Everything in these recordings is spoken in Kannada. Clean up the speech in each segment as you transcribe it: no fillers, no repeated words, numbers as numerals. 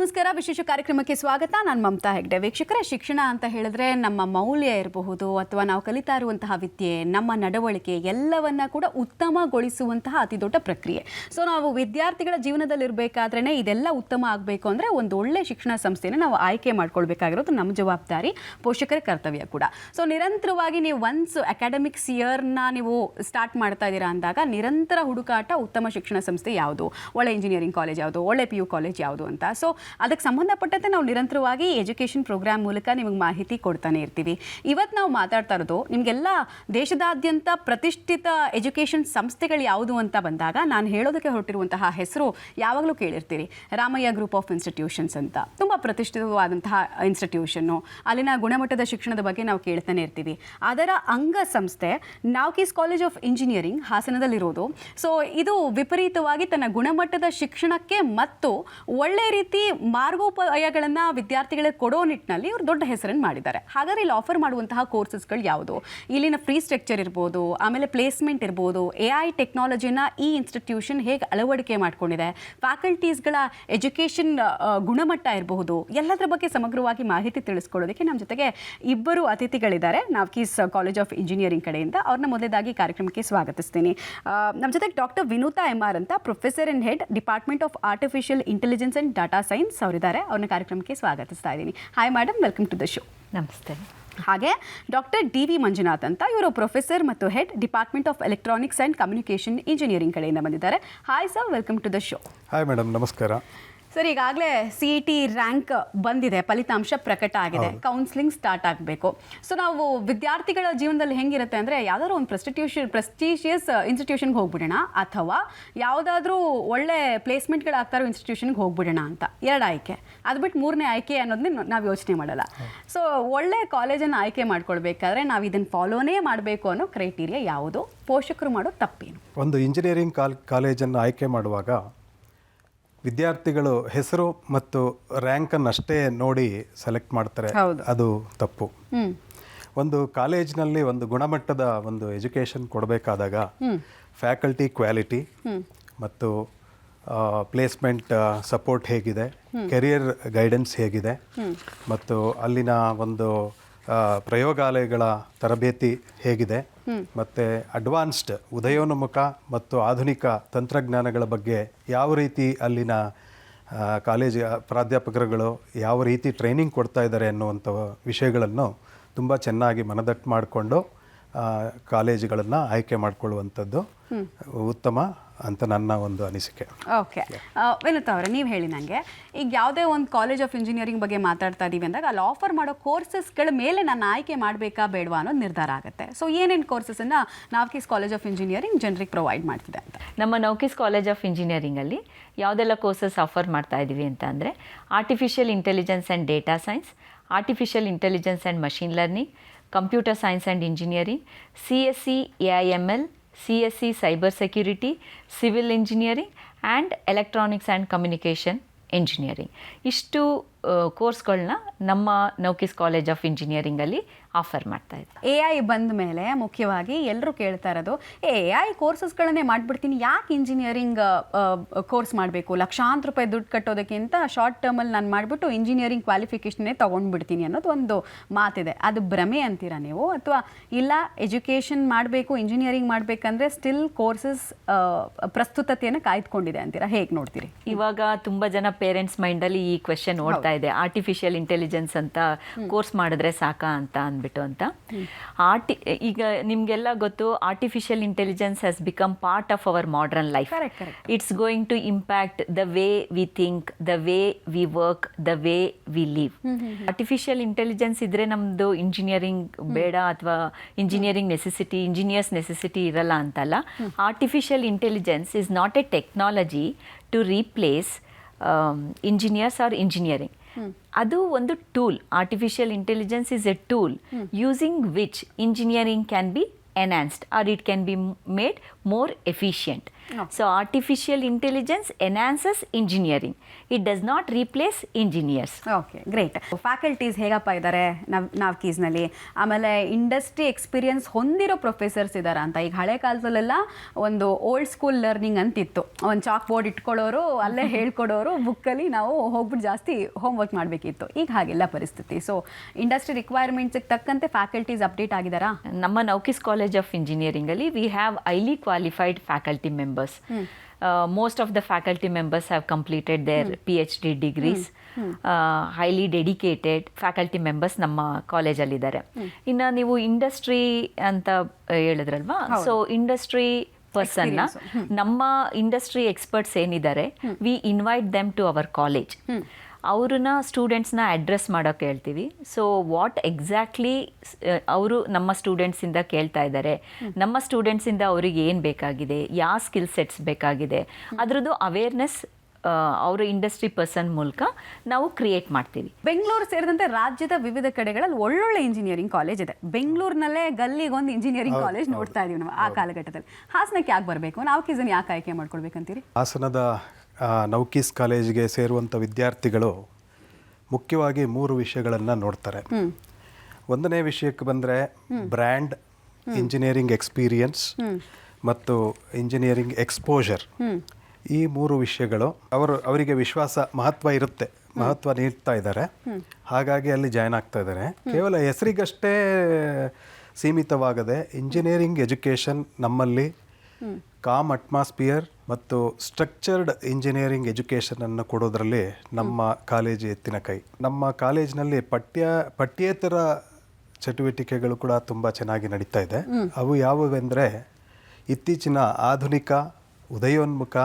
ನಮಸ್ಕಾರ. ವಿಶೇಷ ಕಾರ್ಯಕ್ರಮಕ್ಕೆ ಸ್ವಾಗತ. ನಾನು ಮಮತಾ ಹೆಗ್ಡೆ. ವೀಕ್ಷಕರೇ, ಶಿಕ್ಷಣ ಅಂತ ಹೇಳಿದ್ರೆ ನಮ್ಮ ಮೌಲ್ಯ ಇರಬಹುದು ಅಥವಾ ನಾವು ಕಲಿತಾ ಇರುವಂತಹ ವಿದ್ಯೆ, ನಮ್ಮ ನಡವಳಿಕೆ ಎಲ್ಲವನ್ನ ಕೂಡ ಉತ್ತಮಗೊಳಿಸುವಂತಹ ಅತಿ ದೊಡ್ಡ ಪ್ರಕ್ರಿಯೆ. ಸೊ ನಾವು ವಿದ್ಯಾರ್ಥಿಗಳ ಜೀವನದಲ್ಲಿರಬೇಕಾದ್ರೇ ಇದೆಲ್ಲ ಉತ್ತಮ ಆಗಬೇಕು ಅಂದರೆ ಒಂದು ಒಳ್ಳೆ ಶಿಕ್ಷಣ ಸಂಸ್ಥೆನ ನಾವು ಆಯ್ಕೆ ಮಾಡ್ಕೊಳ್ಬೇಕಾಗಿರೋದು ನಮ್ಮ ಜವಾಬ್ದಾರಿ, ಪೋಷಕರ ಕರ್ತವ್ಯ ಕೂಡ. ಸೊ ನಿರಂತರವಾಗಿ ನೀವು ಒನ್ಸ್ ಅಕಾಡೆಮಿಕ್ಸ್ ಇಯರ್ನ ನೀವು ಸ್ಟಾರ್ಟ್ ಮಾಡ್ತಾ ಇದ್ದೀರಾ ಅಂದಾಗ ನಿರಂತರ ಹುಡುಕಾಟ ಉತ್ತಮ ಶಿಕ್ಷಣ ಸಂಸ್ಥೆ ಯಾವುದು, ಒಳ್ಳೆ ಇಂಜಿನಿಯರಿಂಗ್ ಕಾಲೇಜ್ ಯಾವುದು, ಒಳ್ಳೆ PU ಕಾಲೇಜ್ ಯಾವುದು ಅಂತ. ಸೊ ಅದಕ್ಕೆ ಸಂಬಂಧಪಟ್ಟಂತೆ ನಾವು ನಿರಂತರವಾಗಿ ಎಜುಕೇಷನ್ ಪ್ರೋಗ್ರಾಮ್ ಮೂಲಕ ನಿಮಗೆ ಮಾಹಿತಿ ಕೊಡ್ತಾನೆ ಇರ್ತೀವಿ. ಇವತ್ತು ನಾವು ಮಾತಾಡ್ತಾ ಇರೋದು ನಿಮಗೆಲ್ಲ ದೇಶದಾದ್ಯಂತ ಪ್ರತಿಷ್ಠಿತ ಎಜುಕೇಷನ್ ಸಂಸ್ಥೆಗಳು ಯಾವುದು ಅಂತ ಬಂದಾಗ ನಾನು ಹೇಳೋದಕ್ಕೆ ಹೊರಟಿರುವಂತಹ ಹೆಸರು ಯಾವಾಗಲೂ ಕೇಳಿರ್ತೀರಿ, ರಾಮಯ್ಯ ಗ್ರೂಪ್ ಆಫ್ ಇನ್ಸ್ಟಿಟ್ಯೂಷನ್ಸ್ ಅಂತ. ತುಂಬ ಪ್ರತಿಷ್ಠಿತವಾದಂತಹ ಇನ್ಸ್ಟಿಟ್ಯೂಷನ್ನು, ಅಲ್ಲಿನ ಗುಣಮಟ್ಟದ ಶಿಕ್ಷಣದ ಬಗ್ಗೆ ನಾವು ಕೇಳ್ತಾನೆ ಇರ್ತೀವಿ. ಅದರ ಅಂಗ ಸಂಸ್ಥೆ ನಾವ್ಕೀಸ್ ಕಾಲೇಜ್ ಆಫ್ ಇಂಜಿನಿಯರಿಂಗ್ ಹಾಸನದಲ್ಲಿರೋದು. ಸೊ ಇದು ವಿಪರೀತವಾಗಿ ತನ್ನ ಗುಣಮಟ್ಟದ ಶಿಕ್ಷಣಕ್ಕೆ ಮತ್ತು ಒಳ್ಳೆ ರೀತಿ ಮಾರ್ಗೋಪಾಯಗಳನ್ನು ವಿದ್ಯಾರ್ಥಿಗಳಿಗೆ ಕೊಡೋ ನಿಟ್ಟಿನಲ್ಲಿ ಇವರು ದೊಡ್ಡ ಹೆಸರನ್ನು ಮಾಡಿದ್ದಾರೆ. ಹಾಗಾದರೆ ಇಲ್ಲಿ ಆಫರ್ ಮಾಡುವಂತಹ ಕೋರ್ಸಸ್ಗಳು ಯಾವುದು, ಇಲ್ಲಿನ ಫ್ರೀ ಸ್ಟ್ರಕ್ಚರ್ ಇರ್ಬೋದು, ಆಮೇಲೆ ಪ್ಲೇಸ್ಮೆಂಟ್ ಇರ್ಬೋದು, AI ಟೆಕ್ನಾಲಜಿನ ಈ ಇನ್ಸ್ಟಿಟ್ಯೂಷನ್ ಹೇಗೆ ಅಳವಡಿಕೆ ಮಾಡ್ಕೊಂಡಿದೆ, ಫ್ಯಾಕಲ್ಟೀಸ್ಗಳ ಎಜುಕೇಷನ್ ಗುಣಮಟ್ಟ ಇರಬಹುದು, ಎಲ್ಲದರ ಬಗ್ಗೆ ಸಮಗ್ರವಾಗಿ ಮಾಹಿತಿ ತಿಳಿಸ್ಕೊಡೋದಕ್ಕೆ ನಮ್ಮ ಜೊತೆಗೆ ಇಬ್ಬರು ಅತಿಥಿಗಳಿದ್ದಾರೆ ನಾವ್ಕೀಸ್ ಕಾಲೇಜ್ ಆಫ್ ಇಂಜಿನಿಯರಿಂಗ್ ಕಡೆಯಿಂದ. ಅವ್ರನ್ನ ಮೊದಲೇದಾಗಿ ಕಾರ್ಯಕ್ರಮಕ್ಕೆ ಸ್ವಾಗತಿಸ್ತೀನಿ. ನಮ್ಮ ಜೊತೆಗೆ ಡಾಕ್ಟರ್ ವಿನೂತಾ MR ಅಂತ, professor in head department of artificial intelligence and data science ಅವರಿದ್ದಾರೆ. ಅವ್ರನ್ನ ಕಾರ್ಯಕ್ರಮಕ್ಕೆ ಸ್ವಾಗತಿಸ್ತಾ ಇದ್ದೀನಿ. Hi madam, welcome to the show. ನಮಸ್ತೆ. ಹಾಗೆ ಡಾಕ್ಟರ್ DV ಮಂಜುನಾಥ್ ಅಂತ, ಇವರು ಪ್ರೊಫೆಸರ್ ಮತ್ತು head department of electronics and communication engineering ಕಡೆಯಿಂದ ಬಂದಿದ್ದಾರೆ. Hi sir, welcome to the show. Hi madam, ನಮಸ್ಕಾರ. ಸರ್, ಈಗಾಗಲೇ CET ರ್ಯಾಂಕ್ ಬಂದಿದೆ, ಫಲಿತಾಂಶ ಪ್ರಕಟ ಆಗಿದೆ, ಕೌನ್ಸಿಲಿಂಗ್ ಸ್ಟಾರ್ಟ್ ಆಗಬೇಕು. ಸೊ ನಾವು ವಿದ್ಯಾರ್ಥಿಗಳ ಜೀವನದಲ್ಲಿ ಹೆಂಗಿರುತ್ತೆ ಅಂದರೆ, ಯಾವುದಾದ್ರೂ ಒಂದು ಪ್ರೆಸ್ಟೀಷಿಯಸ್ ಇನ್ಸ್ಟಿಟ್ಯೂಷನ್ಗೆ ಹೋಗ್ಬಿಡೋಣ ಅಥವಾ ಯಾವುದಾದ್ರೂ ಒಳ್ಳೆ ಪ್ಲೇಸ್ಮೆಂಟ್ಗಳು ಆಗ್ತಾರೋ ಇನ್ಸ್ಟಿಟ್ಯೂಷನ್ಗೆ ಹೋಗ್ಬಿಡೋಣ ಅಂತ ಎರಡು ಆಯ್ಕೆ. ಅದು ಬಿಟ್ಟು ಮೂರನೇ ಆಯ್ಕೆ ಅನ್ನೋದನ್ನೇ ನಾವು ಯೋಚನೆ ಮಾಡಲ್ಲ. ಸೊ ಒಳ್ಳೆ ಕಾಲೇಜನ್ನು ಆಯ್ಕೆ ಮಾಡ್ಕೊಳ್ಬೇಕಾದ್ರೆ ನಾವು ಇದನ್ನು ಫಾಲೋನೇ ಮಾಡಬೇಕು ಅನ್ನೋ ಕ್ರೈಟೀರಿಯಾ ಯಾವುದು, ಪೋಷಕರು ಮಾಡೋ ತಪ್ಪೇನು? ಒಂದು ಇಂಜಿನಿಯರಿಂಗ್ ಕಾಲೇಜನ್ನು ಆಯ್ಕೆ ಮಾಡುವಾಗ ವಿದ್ಯಾರ್ಥಿಗಳು ಹೆಸರು ಮತ್ತು ರ್ಯಾಂಕನ್ನು ಅಷ್ಟೇ ನೋಡಿ ಸೆಲೆಕ್ಟ್ ಮಾಡ್ತಾರೆ. ಅದು ತಪ್ಪು. ಒಂದು ಕಾಲೇಜ್ನಲ್ಲಿ ಒಂದು ಗುಣಮಟ್ಟದ ಒಂದು ಎಜುಕೇಷನ್ ಕೊಡಬೇಕಾದಾಗ ಫ್ಯಾಕಲ್ಟಿ ಕ್ವಾಲಿಟಿ ಮತ್ತು ಪ್ಲೇಸ್ಮೆಂಟ್ ಸಪೋರ್ಟ್ ಹೇಗಿದೆ, ಕೆರಿಯರ್ ಗೈಡೆನ್ಸ್ ಹೇಗಿದೆ ಮತ್ತು ಅಲ್ಲಿನ ಒಂದು ಪ್ರಯೋಗಾಲಯಗಳ ತರಬೇತಿ ಹೇಗಿದೆ ಮತ್ತು ಅಡ್ವಾನ್ಸ್ಡ್ ಉದಯೋನ್ಮುಖ ಮತ್ತು ಆಧುನಿಕ ತಂತ್ರಜ್ಞಾನಗಳ ಬಗ್ಗೆ ಯಾವ ರೀತಿ ಅಲ್ಲಿನ ಕಾಲೇಜ್ ಪ್ರಾಧ್ಯಾಪಕರುಗಳು ಯಾವ ರೀತಿ ಟ್ರೈನಿಂಗ್ ಕೊಡ್ತಾ ಇದ್ದಾರೆ ಅನ್ನುವಂಥ ವಿಷಯಗಳನ್ನು ತುಂಬ ಚೆನ್ನಾಗಿ ಮನದಟ್ಟು ಮಾಡಿಕೊಂಡು ಕಾಲೇಜುಗಳನ್ನು ಆಯ್ಕೆ ಮಾಡಿಕೊಳ್ಳುವಂಥದ್ದು ಉತ್ತಮ ಅಂತ ನನ್ನ ಒಂದು ಅನಿಸಿಕೆ. ಓಕೆ, ವಿನುತಾ ಅವರೇ, ನೀವು ಹೇಳಿ ನನಗೆ, ಈಗ ಯಾವುದೇ ಒಂದು ಕಾಲೇಜ್ ಆಫ್ ಇಂಜಿನಿಯರಿಂಗ್ ಬಗ್ಗೆ ಮಾತಾಡ್ತಾ ಇದ್ದೀವಿ ಅಂದಾಗ ಅಲ್ಲಿ ಆಫರ್ ಮಾಡೋ ಕೋರ್ಸಸ್ಗಳ ಮೇಲೆ ನಾನು ಆಯ್ಕೆ ಮಾಡಬೇಕಾ ಬೇಡವಾ ಅನ್ನೋದು ನಿರ್ಧಾರ ಆಗುತ್ತೆ. ಸೊ ಏನೇನು ಕೋರ್ಸಸನ್ನು ನಾವ್ಕೀಸ್ ಕಾಲೇಜ್ ಆಫ್ ಇಂಜಿನಿಯರಿಂಗ್ ಜನರಿಗೆ ಪ್ರೊವೈಡ್ ಮಾಡ್ತಿದೆ ಅಂತ? ನಮ್ಮ ನೌಕೀಸ್ ಕಾಲೇಜ್ ಆಫ್ ಇಂಜಿನಿಯರಿಂಗಲ್ಲಿ ಯಾವುದೆಲ್ಲ ಕೋರ್ಸಸ್ ಆಫರ್ ಮಾಡ್ತಾ ಇದ್ದೀವಿ ಅಂತ ಅಂದರೆ, artificial intelligence and data science, artificial intelligence and machine learning, computer science and engineering, CSE AIML, CSE cyber security, civil engineering and electronics and communication engineering. ಇಷ್ಟು ಕೋರ್ಸ್ಗಳನ್ನ ನಮ್ಮ ನೌಕೀಸ್ ಕಾಲೇಜ್ ಆಫ್ ಇಂಜಿನಿಯರಿಂಗಲ್ಲಿ ಆಫರ್ ಮಾಡ್ತಾ ಇದ್ದೀವಿ. AI ಬಂದ ಮೇಲೆ ಮುಖ್ಯವಾಗಿ ಎಲ್ಲರೂ ಕೇಳ್ತಾ ಇರೋದು, AI ಕೋರ್ಸಸ್ಗಳನ್ನೇ ಮಾಡಿಬಿಡ್ತೀನಿ, ಯಾಕೆ ಇಂಜಿನಿಯರಿಂಗ್ ಕೋರ್ಸ್ ಮಾಡಬೇಕು, ಲಕ್ಷಾಂತರ ರೂಪಾಯಿ ದುಡ್ಡು ಕಟ್ಟೋದಕ್ಕಿಂತ ಶಾರ್ಟ್ ಟರ್ಮಲ್ಲಿ ನಾನು ಮಾಡಿಬಿಟ್ಟು ಇಂಜಿನಿಯರಿಂಗ್ ಕ್ವಾಲಿಫಿಕೇಷನ್ನೇ ತೊಗೊಂಡ್ಬಿಡ್ತೀನಿ ಅನ್ನೋದು ಒಂದು ಮಾತಿದೆ. ಅದು ಭ್ರಮೆ ಅಂತೀರಾ ನೀವು, ಅಥವಾ ಇಲ್ಲ ಎಜುಕೇಷನ್ ಮಾಡಬೇಕು, ಇಂಜಿನಿಯರಿಂಗ್ ಮಾಡಬೇಕಂದ್ರೆ ಸ್ಟಿಲ್ ಕೋರ್ಸಸ್ ಪ್ರಸ್ತುತತೆಯನ್ನು ಕಾಯ್ದುಕೊಂಡಿದೆ ಅಂತೀರಾ? ಹೇಗೆ ನೋಡ್ತೀರಿ? ಇವಾಗ ತುಂಬ ಜನ ಪೇರೆಂಟ್ಸ್ ಮೈಂಡಲ್ಲಿ ಈ ಕ್ವೆಶನ್ ಓಡ್ತಾ ಇದೆ, ಆರ್ಟಿಫಿಷಿಯಲ್ ಇಂಟೆಲಿಜೆನ್ಸ್ ಅಂತ ಕೋರ್ಸ್ ಮಾಡಿದ್ರೆ ಸಾಕಾ ಅಂತ ಅಂದ್ಬಿಟ್ಟು ಅಂತ. ಈಗ ನಿಮಗೆಲ್ಲ ಗೊತ್ತು, artificial intelligence has become part of our modern life. It's going to impact the way we think, the way we work, the way we live. Artificial intelligence ಇದ್ರೆ ನಮ್ಮದು ಇಂಜಿನಿಯರಿಂಗ್ ಬೇಡ ಅಥವಾ ಇಂಜಿನಿಯರಿಂಗ್ ನೆಸೆಸಿಟಿ, ಇಂಜಿನಿಯರ್ಸ್ ನೆಸೆಸಿಟಿ ಇರಲ್ಲ ಅಂತಲ್ಲ. Artificial intelligence is not a technology to replace engineers or engineering. ಅದು ಒಂದು tool. Artificial intelligence is a tool using which engineering can be enhanced or it can be made more efficient. So artificial intelligence enhances engineering, it does not replace engineers. Okay, great. Faculties ಹೇಗಪ್ಪ ಇದ್ದಾರೆ ನಾವು ಕೀಸ್ನಲ್ಲಿ? ಆಮೇಲೆ ಇಂಡಸ್ಟ್ರಿ ಎಕ್ಸ್ಪೀರಿಯನ್ಸ್ ಹೊಂದಿರೋ ಪ್ರೊಫೆಸರ್ಸ್ ಇದ್ದಾರಾ ಅಂತ? ಈಗ ಹಳೆ ಕಾಲದಲ್ಲೆಲ್ಲ ಒಂದು ಓಲ್ಡ್ ಸ್ಕೂಲ್ ಲರ್ನಿಂಗ್ ಅಂತಿತ್ತು, ಒಂದು ಚಾಕ್ ಬೋರ್ಡ್ ಇಟ್ಕೊಳ್ಳೋರು, ಅಲ್ಲೇ ಹೇಳ್ಕೊಡೋರು, ಬುಕ್ಕಲ್ಲಿ ನಾವು ಹೋಗ್ಬಿಟ್ಟು ಜಾಸ್ತಿ ಹೋಮ್ವರ್ಕ್ ಮಾಡಬೇಕಿತ್ತು. ಈಗ ಹಾಗೆಲ್ಲ ಪರಿಸ್ಥಿತಿ. ಸೊ ಇಂಡಸ್ಟ್ರಿ ರಿಕ್ವೈರ್ಮೆಂಟ್ಸ್ಗೆ ತಕ್ಕಂತೆ ಫ್ಯಾಕಲ್ಟೀಸ್ ಅಪ್ಡೇಟ್ ಆಗಿದ್ದಾರಾ? ನಮ್ಮ ನೌಕಿಸ್ ಕಾಲೇಜ್ ಆಫ್ ಇಂಜಿನಿಯರಿಂಗ್ ಅಲ್ಲಿ we have highly qualified faculty members. Most of the faculty members have completed their PhD degrees. Highly dedicated faculty members ನಮ್ಮ ಕಾಲೇಜಲ್ಲಿ ಇದ್ದಾರೆ. ಇನ್ನು ನೀವು ಇಂಡಸ್ಟ್ರಿ ಅಂತ ಹೇಳಿದ್ರಲ್ವಾ, ಸೊ ಇಂಡಸ್ಟ್ರಿ ಪರ್ಸನ್ನ ನಮ್ಮ ಇಂಡಸ್ಟ್ರಿ ಎಕ್ಸ್ಪರ್ಟ್ಸ್ ಏನಿದ್ದಾರೆ, we invite them to our college. ಅವ್ರನ್ನ ಸ್ಟೂಡೆಂಟ್ಸ್ನ ಅಡ್ರೆಸ್ ಮಾಡೋಕೆ ಹೇಳ್ತೀವಿ. ಸೊ ವಾಟ್ ಎಕ್ಸಾಕ್ಟ್ಲಿ ಅವರು ನಮ್ಮ ಸ್ಟೂಡೆಂಟ್ಸಿಂದ ಕೇಳ್ತಾ ಇದ್ದಾರೆ, ನಮ್ಮ ಸ್ಟೂಡೆಂಟ್ಸಿಂದ ಅವ್ರಿಗೆ ಏನು ಬೇಕಾಗಿದೆ, ಯಾವ ಸ್ಕಿಲ್ ಸೆಟ್ಸ್ ಬೇಕಾಗಿದೆ, ಅದರದ್ದು ಅವೇರ್ನೆಸ್ ಅವರ ಇಂಡಸ್ಟ್ರಿ ಪರ್ಸನ್ ಮೂಲಕ ನಾವು ಕ್ರಿಯೇಟ್ ಮಾಡ್ತೀವಿ. ಬೆಂಗಳೂರು ಸೇರಿದಂತೆ ರಾಜ್ಯದ ವಿವಿಧ ಕಡೆಗಳಲ್ಲಿ ಒಳ್ಳೊಳ್ಳೆ ಇಂಜಿನಿಯರಿಂಗ್ ಕಾಲೇಜ್ ಇದೆ. ಬೆಂಗಳೂರಿನಲ್ಲೇ ಗಲ್ಲಿಗೊಂದು ಇಂಜಿನಿಯರಿಂಗ್ ಕಾಲೇಜ್ ನೋಡ್ತಾ ಇದೀವಿ ನಾವು ಆ ಕಾಲಘಟ್ಟದಲ್ಲಿ. ಹಾಸನಕ್ಕೆ ಯಾಕೆ ಬರಬೇಕು? ನಾವು ಇದನ್ನು ಯಾಕೆ ಆಯ್ಕೆ ಮಾಡ್ಕೊಳ್ಬೇಕಂತೀರಿ? ಹಾಸನದ ನೌಕೀಸ್ ಕಾಲೇಜಿಗೆ ಸೇರುವಂಥ ವಿದ್ಯಾರ್ಥಿಗಳು ಮುಖ್ಯವಾಗಿ 3 ವಿಷಯಗಳನ್ನು ನೋಡ್ತಾರೆ. ಒಂದನೇ ವಿಷಯಕ್ಕೆ ಬಂದರೆ ಬ್ರ್ಯಾಂಡ್, ಇಂಜಿನಿಯರಿಂಗ್ ಎಕ್ಸ್ಪೀರಿಯನ್ಸ್ ಮತ್ತು ಇಂಜಿನಿಯರಿಂಗ್ ಎಕ್ಸ್ಪೋಜರ್. ಈ 3 ವಿಷಯಗಳು ಅವರಿಗೆ ಮಹತ್ವ ನೀಡ್ತಾ ಇದ್ದಾರೆ. ಹಾಗಾಗಿ ಅಲ್ಲಿ ಜಾಯ್ನ್ ಆಗ್ತಾ ಇದ್ದಾರೆ. ಕೇವಲ ಹೆಸರಿಗಷ್ಟೇ ಸೀಮಿತವಾಗದೆ ಇಂಜಿನಿಯರಿಂಗ್ ಎಜುಕೇಷನ್ ನಮ್ಮಲ್ಲಿ ಕಾಮ್ ಅಟ್ಮಾಸ್ಫಿಯರ್ ಮತ್ತು ಸ್ಟ್ರಕ್ಚರ್ಡ್ ಇಂಜಿನಿಯರಿಂಗ್ ಎಜುಕೇಷನನ್ನು ಕೊಡೋದ್ರಲ್ಲಿ ನಮ್ಮ ಕಾಲೇಜು ಎತ್ತಿನ ಕೈ. ನಮ್ಮ ಕಾಲೇಜಿನಲ್ಲಿ ಪಠ್ಯೇತರ ಚಟುವಟಿಕೆಗಳು ಕೂಡ ತುಂಬ ಚೆನ್ನಾಗಿ ನಡೀತಾ ಇದೆ. ಅವು ಯಾವುವೆಂದರೆ ಇತ್ತೀಚಿನ ಆಧುನಿಕ ಉದಯೋನ್ಮುಖ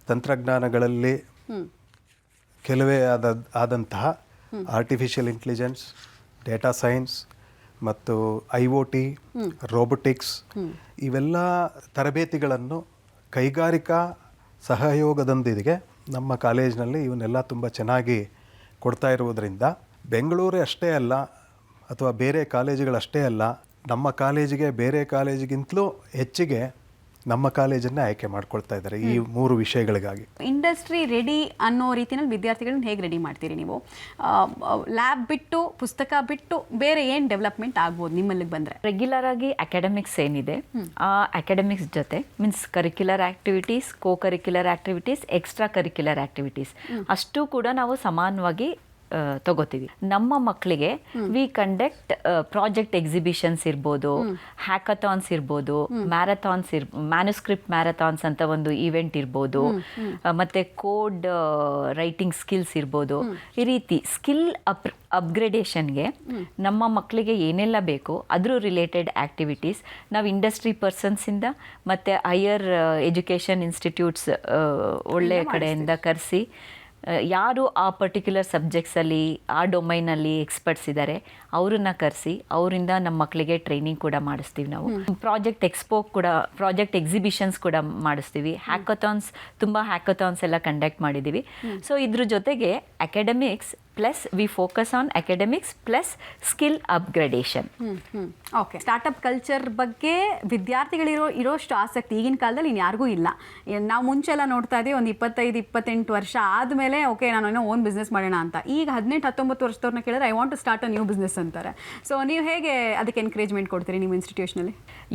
ತಂತ್ರಜ್ಞಾನಗಳಲ್ಲಿ ಕೆಲವೇ ಆದಂತಹ ಆರ್ಟಿಫಿಷಿಯಲ್ ಇಂಟೆಲಿಜೆನ್ಸ್, ಡೇಟಾ ಸೈನ್ಸ್ ಮತ್ತು IoT, ರೋಬೋಟಿಕ್ಸ್, ಇವೆಲ್ಲ ತರಬೇತಿಗಳನ್ನು ಕೈಗಾರಿಕಾ ಸಹಯೋಗದೊಂದಿಗೆ ನಮ್ಮ ಕಾಲೇಜಿನಲ್ಲಿ ಇವನ್ನೆಲ್ಲ ತುಂಬ ಚೆನ್ನಾಗಿ ಕೊಡ್ತಾ ಇರುವುದರಿಂದ ಬೆಂಗಳೂರೇ ಅಷ್ಟೇ ಅಲ್ಲ ಅಥವಾ ಬೇರೆ ಕಾಲೇಜುಗಳಷ್ಟೇ ಅಲ್ಲ, ನಮ್ಮ ಕಾಲೇಜಿಗೆ ಬೇರೆ ಕಾಲೇಜಿಗಿಂತಲೂ ಹೆಚ್ಚಿಗೆ ನಮ್ಮ ಕಾಲೇಜನ್ನೇ ಆಯ್ಕೆ ಮಾಡ್ಕೊಳ್ತಾ ಇದ್ದಾರೆ ಈ 3 ವಿಷಯಗಳಿಗಾಗಿ. ಇಂಡಸ್ಟ್ರಿ ರೆಡಿ ಅನ್ನೋ ರೀತಿಯಲ್ಲಿ ವಿದ್ಯಾರ್ಥಿಗಳನ್ನ ಹೇಗೆ ರೆಡಿ ಮಾಡ್ತೀರಿ ನೀವು? ಲ್ಯಾಬ್ ಬಿಟ್ಟು, ಪುಸ್ತಕ ಬಿಟ್ಟು ಬೇರೆ ಏನು ಡೆವಲಪ್ಮೆಂಟ್ ಆಗ್ಬೋದು ನಿಮ್ಮಲ್ಲಿಗೆ ಬಂದರೆ? ರೆಗ್ಯುಲರ್ ಆಗಿ ಅಕಾಡೆಮಿಕ್ಸ್ ಏನಿದೆ, ಆ ಅಕಾಡೆಮಿಕ್ಸ್ ಜೊತೆ means curricular activities, co curricular activities, extra curricular activities ಅಷ್ಟು ಕೂಡ ನಾವು ಸಮಾನವಾಗಿ ತಗೋತೀವಿ. ನಮ್ಮ ಮಕ್ಕಳಿಗೆ ವಿ ಕಂಡಕ್ಟ್ ಪ್ರಾಜೆಕ್ಟ್ ಎಕ್ಸಿಬಿಷನ್ಸ್ ಇರ್ಬೋದು, ಹ್ಯಾಕಥಾನ್ಸ್ ಇರ್ಬೋದು, ಮ್ಯಾನುಸ್ಕ್ರಿಪ್ಟ್ ಮ್ಯಾರಥಾನ್ಸ್ ಅಂತ ಒಂದು ಈವೆಂಟ್ ಇರ್ಬೋದು, ಮತ್ತೆ ಕೋಡ್ ರೈಟಿಂಗ್ ಸ್ಕಿಲ್ಸ್ ಇರ್ಬೋದು. ಈ ರೀತಿ ಸ್ಕಿಲ್ ಅಪ್ಗ್ರೇಡೇಷನ್ಗೆ ನಮ್ಮ ಮಕ್ಕಳಿಗೆ ಏನೆಲ್ಲ ಬೇಕೋ ಅದ್ರ ರಿಲೇಟೆಡ್ ಆ್ಯಕ್ಟಿವಿಟೀಸ್ ನಾವು ಇಂಡಸ್ಟ್ರಿ ಪರ್ಸನ್ಸಿಂದ ಮತ್ತು ಹೈಯರ್ ಎಜುಕೇಷನ್ ಇನ್ಸ್ಟಿಟ್ಯೂಟ್ಸ್ ಒಳ್ಳೆಯ ಕಡೆಯಿಂದ ಕರೆಸಿ, ಯಾರು ಆ ಪರ್ಟಿಕ್ಯುಲರ್ ಸಬ್ಜೆಕ್ಟ್ಸಲ್ಲಿ ಆ ಡೊಮೈನಲ್ಲಿ ಎಕ್ಸ್ಪರ್ಟ್ಸ್ ಇದ್ದಾರೆ ಅವರನ್ನ ಕರೆಸಿ ಅವರಿಂದ ನಮ್ಮ ಮಕ್ಕಳಿಗೆ ಟ್ರೈನಿಂಗ್ ಕೂಡ ಮಾಡಿಸ್ತೀವಿ. ನಾವು ಪ್ರಾಜೆಕ್ಟ್ ಎಕ್ಸಿಬಿಷನ್ಸ್ ಕೂಡ ಮಾಡಿಸ್ತೀವಿ. ತುಂಬ ಹ್ಯಾಕಥಾನ್ಸ್ ಎಲ್ಲ ಕಂಡಕ್ಟ್ ಮಾಡಿದ್ದೀವಿ. ಸೊ ಇದ್ರ ಜೊತೆಗೆ academics plus V focus on academics plus skill upgradation. Okay, startup culture ಬಗ್ಗೆ ವಿದ್ಯಾರ್ಥಿಗಳಿರೋಷ್ಟು ಆಸಕ್ತಿ ಈಗಿನ ಕಾಲದಲ್ಲಿ ಇನ್ಯಾರಿಗೂ ಇಲ್ಲ. ನಾವು ಮುಂಚೆಲ್ಲ ನೋಡ್ತಾ ಇದ್ದೀವಿ, ಒಂದು 25-28 ವರ್ಷ ಆದಮೇಲೆ ಓಕೆ ನಾನು ಏನೋ ಓನ್ ಬಿಸ್ನೆಸ್ ಮಾಡೋಣ ಅಂತ. ಈಗ 18-19 ವರ್ಷದವ್ರನ್ನ ಕೇಳಿದ್ರೆ I want to start a new business ಅಂತಾರೆ. ಸೊ ನೀವು ಹೇಗೆ ಅದಕ್ಕೆ ಎನ್ಕರೇಜ್ಮೆಂಟ್ ಕೊಡ್ತೀರಿ ನಿಮ್ಮ ಇನ್ಸ್ಟಿಟ್ಯೂಷನಲ್ಲಿ?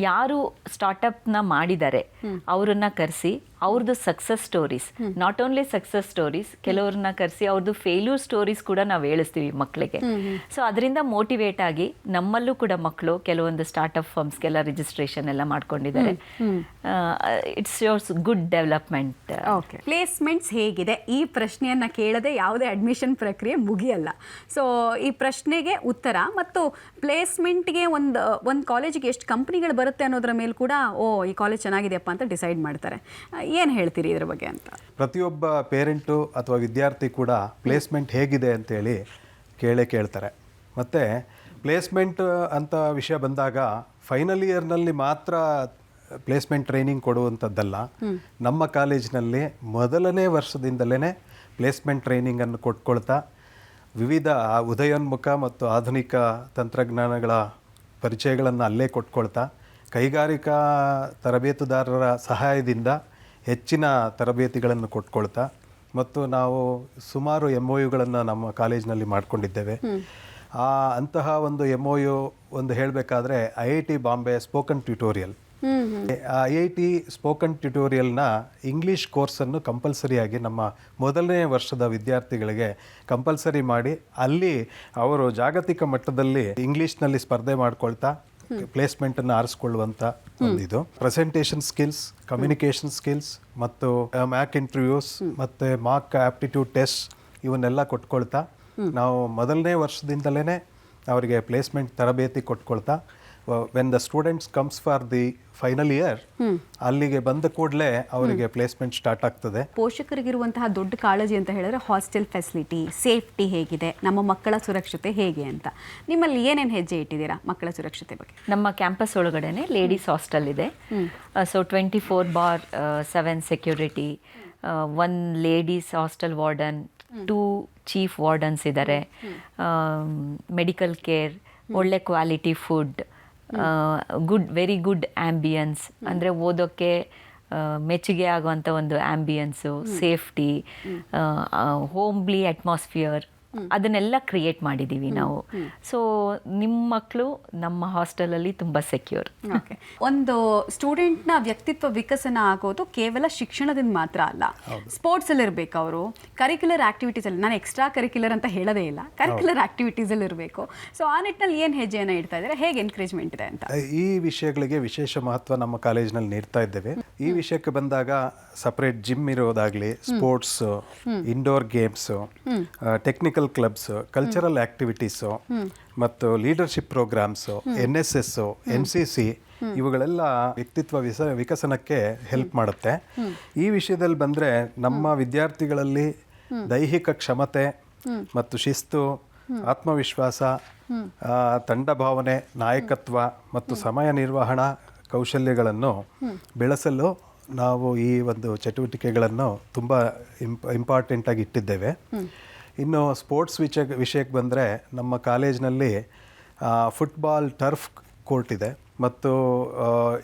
ಯಾರು ಸ್ಟಾರ್ಟಪ್ನ ಮಾಡಿದ್ದಾರೆ ಅವರನ್ನ ಕರೆಸಿ ಅವ್ರದ್ದು success stories, not only success stories, ಕೆಲವ್ರನ್ನ ಕರೆಸಿ ಅವ್ರದ್ದು ಫೇಲ್ಯೂರ್ ಸ್ಟೋರೀಸ್ ಕೂಡ ನಾವು ಹೇಳಿಸ್ತೀವಿ ಮಕ್ಕಳಿಗೆ. ಸೊ ಅದರಿಂದ ಮೋಟಿವೇಟ್ ಆಗಿ ನಮ್ಮಲ್ಲೂ ಕೂಡ ಮಕ್ಕಳು ಕೆಲವೊಂದು ಸ್ಟಾರ್ಟ್ಅಪ್ ಫರ್ಮ್ಸ್ಗೆಲ್ಲ ರಿಜಿಸ್ಟ್ರೇಷನ್ ಎಲ್ಲ ಮಾಡ್ಕೊಂಡಿದ್ದಾರೆ. It's yours good development. Okay, placements ಹೇಗಿದೆ? ಈ ಪ್ರಶ್ನೆಯನ್ನು ಕೇಳದೆ ಯಾವುದೇ ಅಡ್ಮಿಷನ್ ಪ್ರಕ್ರಿಯೆ ಮುಗಿಯಲ್ಲ. ಸೊ ಈ ಪ್ರಶ್ನೆಗೆ ಉತ್ತರ ಮತ್ತು ಪ್ಲೇಸ್ಮೆಂಟ್ಗೆ ಒಂದು ಕಾಲೇಜಿಗೆ ಎಷ್ಟು ಕಂಪ್ನಿಗಳು ಬರುತ್ತೆ ಅನ್ನೋದ್ರ ಮೇಲೆ ಕೂಡ ಈ ಕಾಲೇಜ್ ಚೆನ್ನಾಗಿದೆಯಪ್ಪ ಅಂತ ಡಿಸೈಡ್ ಮಾಡ್ತಾರೆ. ಏನು ಹೇಳ್ತೀರಿ ಇದ್ರ ಬಗ್ಗೆ ಅಂತ? ಪ್ರತಿಯೊಬ್ಬ ಪೇರೆಂಟು ಅಥವಾ ವಿದ್ಯಾರ್ಥಿ ಕೂಡ ಪ್ಲೇಸ್ಮೆಂಟ್ ಹೇಗಿದೆ ಅಂತೇಳಿ ಕೇಳ್ತಾರೆ. ಮತ್ತು ಪ್ಲೇಸ್ಮೆಂಟ್ ಅಂತ ವಿಷಯ ಬಂದಾಗ ಫೈನಲ್ ಇಯರ್ನಲ್ಲಿ ಮಾತ್ರ ಪ್ಲೇಸ್ಮೆಂಟ್ ಟ್ರೈನಿಂಗ್ ಕೊಡುವಂಥದ್ದಲ್ಲ. ನಮ್ಮ ಕಾಲೇಜಿನಲ್ಲಿ ಮೊದಲನೇ ವರ್ಷದಿಂದಲೇ ಪ್ಲೇಸ್ಮೆಂಟ್ ಟ್ರೈನಿಂಗನ್ನು ಕೊಟ್ಕೊಳ್ತಾ ವಿವಿಧ ಉದಯೋನ್ಮುಖ ಮತ್ತು ಆಧುನಿಕ ತಂತ್ರಜ್ಞಾನಗಳ ಪರಿಚಯಗಳನ್ನು ಅಲ್ಲೇ ಕೊಟ್ಕೊಳ್ತಾ ಕೈಗಾರಿಕಾ ತರಬೇತುದಾರರ ಸಹಾಯದಿಂದ ಹೆಚ್ಚಿನ ತರಬೇತಿಗಳನ್ನು ಕೊಟ್ಕೊಳ್ತಾ ಮತ್ತು ನಾವು ಸುಮಾರು MOUಗಳನ್ನು ನಮ್ಮ ಕಾಲೇಜಿನಲ್ಲಿ ಮಾಡಿಕೊಂಡಿದ್ದೇವೆ. ಅಂತಹ ಒಂದು MOU ಒಂದು ಹೇಳಬೇಕಾದ್ರೆ IIT Bombay spoken tutorial. IIT spoken ಟ್ಯುಟೋರಿಯಲ್ನ ಇಂಗ್ಲೀಷ್ ಕೋರ್ಸನ್ನು ಕಂಪಲ್ಸರಿಯಾಗಿ ನಮ್ಮ ಮೊದಲನೇ ವರ್ಷದ ವಿದ್ಯಾರ್ಥಿಗಳಿಗೆ ಕಂಪಲ್ಸರಿ ಮಾಡಿ ಅಲ್ಲಿ ಅವರು ಜಾಗತಿಕ ಮಟ್ಟದಲ್ಲಿ ಇಂಗ್ಲೀಷ್ನಲ್ಲಿ ಸ್ಪರ್ಧೆ ಮಾಡ್ಕೊಳ್ತಾ ಪ್ಲೇಸ್ಮೆಂಟನ್ನು ಆರಿಸ್ಕೊಳ್ಳುವಂಥ ಒಂದಿದು. ಪ್ರೆಸೆಂಟೇಷನ್ ಸ್ಕಿಲ್ಸ್, ಕಮ್ಯುನಿಕೇಷನ್ ಸ್ಕಿಲ್ಸ್ ಮತ್ತು ಮ್ಯಾಕ್ ಇಂಟರ್ವ್ಯೂಸ್ ಮತ್ತು ಮಾರ್ಕ್ ಆಪ್ಟಿಟ್ಯೂಡ್ ಟೆಸ್ಟ್ ಇವನ್ನೆಲ್ಲ ಕೊಟ್ಕೊಳ್ತಾ ನಾವು ಮೊದಲನೇ ವರ್ಷದಿಂದಲೇ ಅವರಿಗೆ ಪ್ಲೇಸ್ಮೆಂಟ್ ತರಬೇತಿ ಕೊಟ್ಕೊಳ್ತಾ when the students comes for the final year ಅಲ್ಲಿಗೆ ಬಂದ ಕೂಡಲೇ ಅವರಿಗೆ ಪ್ಲೇಸ್ಮೆಂಟ್ ಸ್ಟಾರ್ಟ್ ಆಗ್ತದೆ. ಪೋಷಕರಿಗಿರುವಂತಹ ದೊಡ್ಡ ಕಾಳಜಿ ಅಂತ ಹೇಳಿದ್ರೆ ಹಾಸ್ಟೆಲ್ ಫೆಸಿಲಿಟಿ, ಸೇಫ್ಟಿ ಹೇಗಿದೆ, ನಮ್ಮ ಮಕ್ಕಳ ಸುರಕ್ಷತೆ ಹೇಗೆ ಅಂತ. ನಿಮ್ಮಲ್ಲಿ ಏನೇನು ಹೆಜ್ಜೆ ಇಟ್ಟಿದ್ದೀರಾ ಮಕ್ಕಳ ಸುರಕ್ಷತೆ ಬಗ್ಗೆ? ನಮ್ಮ ಕ್ಯಾಂಪಸ್ ಒಳಗಡೆನೆ ಲೇಡೀಸ್ ಹಾಸ್ಟೆಲ್ ಇದೆ. So 24/7 security, 1 ladies hostel warden, 2 chief wardens ಇದ್ದಾರೆ, ಮೆಡಿಕಲ್ ಕೇರ್, ಒಳ್ಳೆ quality food, very good ambience, ಅಂದರೆ ಓದೋಕ್ಕೆ ಮೆಚ್ಚುಗೆ ಆಗುವಂಥ ಒಂದು ಆ್ಯಂಬಿಯನ್ಸು, ಸೇಫ್ಟಿ, ಹೋಮ್ಲಿ ಅಟ್ಮಾಸ್ಫಿಯರ್, ಅದನ್ನೆಲ್ಲ ಕ್ರಿಯೇಟ್ ಮಾಡಿದ್ದೀವಿ ನಾವು. ಸೊ ನಿಮ್ಮ ಮಕ್ಕಳು ನಮ್ಮ ಹಾಸ್ಟೆಲಲ್ಲಿ ತುಂಬ ಸೆಕ್ಯೂರ್. ಓಕೆ, ಒಂದು ಸ್ಟೂಡೆಂಟ್ನ ವ್ಯಕ್ತಿತ್ವ ವಿಕಸನ ಆಗೋದು ಕೇವಲ ಶಿಕ್ಷಣದಿಂದ ಮಾತ್ರ ಅಲ್ಲ, ಸ್ಪೋರ್ಟ್ಸಲ್ಲಿ ಇರಬೇಕು ಅವರು, ಕರಿಕ್ಯುಲರ್ ಆ್ಯಕ್ಟಿವಿಟೀಸಲ್ಲಿ. ನಾನು ಎಕ್ಸ್ಟ್ರಾ ಕರಿಕ್ಯುಲರ್ ಅಂತ ಹೇಳೋದೇ ಇಲ್ಲ, ಕರಿಕ್ಯುಲರ್ ಆ್ಯಕ್ಟಿವಿಟೀಸಲ್ಲಿ ಇರಬೇಕು. ಸೊ ಆ ನಿಟ್ಟಿನಲ್ಲಿ ಏನು ಹೆಜ್ಜೆಯನ್ನು ಇಡ್ತಾ ಇದ್ದಾರೆ, ಹೇಗೆ ಎನ್ಕರೇಜ್ಮೆಂಟ್ ಇದೆ ಅಂತ? ಈ ವಿಷಯಗಳಿಗೆ ವಿಶೇಷ ಮಹತ್ವ ನಮ್ಮ ಕಾಲೇಜಿನಲ್ಲಿ ನೀಡ್ತಾ ಇದ್ದೇವೆ. ಈ ವಿಷಯಕ್ಕೆ ಬಂದಾಗ ಸಪರೇಟ್ ಜಿಮ್ ಇರೋದಾಗಲಿ, sports, indoor games, technical clubs, cultural activities ಮತ್ತು ಲೀಡರ್ಶಿಪ್ ಪ್ರೋಗ್ರಾಮ್ಸು, NSS, NCC ಇವುಗಳೆಲ್ಲ ವ್ಯಕ್ತಿತ್ವ ವಿಕಸನಕ್ಕೆ ಹೆಲ್ಪ್ ಮಾಡುತ್ತೆ. ಈ ವಿಷಯದಲ್ಲಿ ಬಂದರೆ ನಮ್ಮ ವಿದ್ಯಾರ್ಥಿಗಳಲ್ಲಿ ದೈಹಿಕ ಕ್ಷಮತೆ ಮತ್ತು ಶಿಸ್ತು, ಆತ್ಮವಿಶ್ವಾಸ, ತಂಡ ಭಾವನೆ, ನಾಯಕತ್ವ ಮತ್ತು ಸಮಯ ನಿರ್ವಹಣಾ ಕೌಶಲ್ಯಗಳನ್ನು ಬೆಳೆಸಲು ನಾವು ಈ ಒಂದು ಚಟುವಟಿಕೆಗಳನ್ನು ತುಂಬ ಇಂಪಾರ್ಟೆಂಟಾಗಿ ಇಟ್ಟಿದ್ದೇವೆ. ಇನ್ನು ಸ್ಪೋರ್ಟ್ಸ್ ವಿಷಯಕ್ಕೆ ಬಂದರೆ ನಮ್ಮ ಕಾಲೇಜಿನಲ್ಲಿ ಫುಟ್ಬಾಲ್ ಟರ್ಫ್ ಕೋರ್ಟ್ ಇದೆ ಮತ್ತು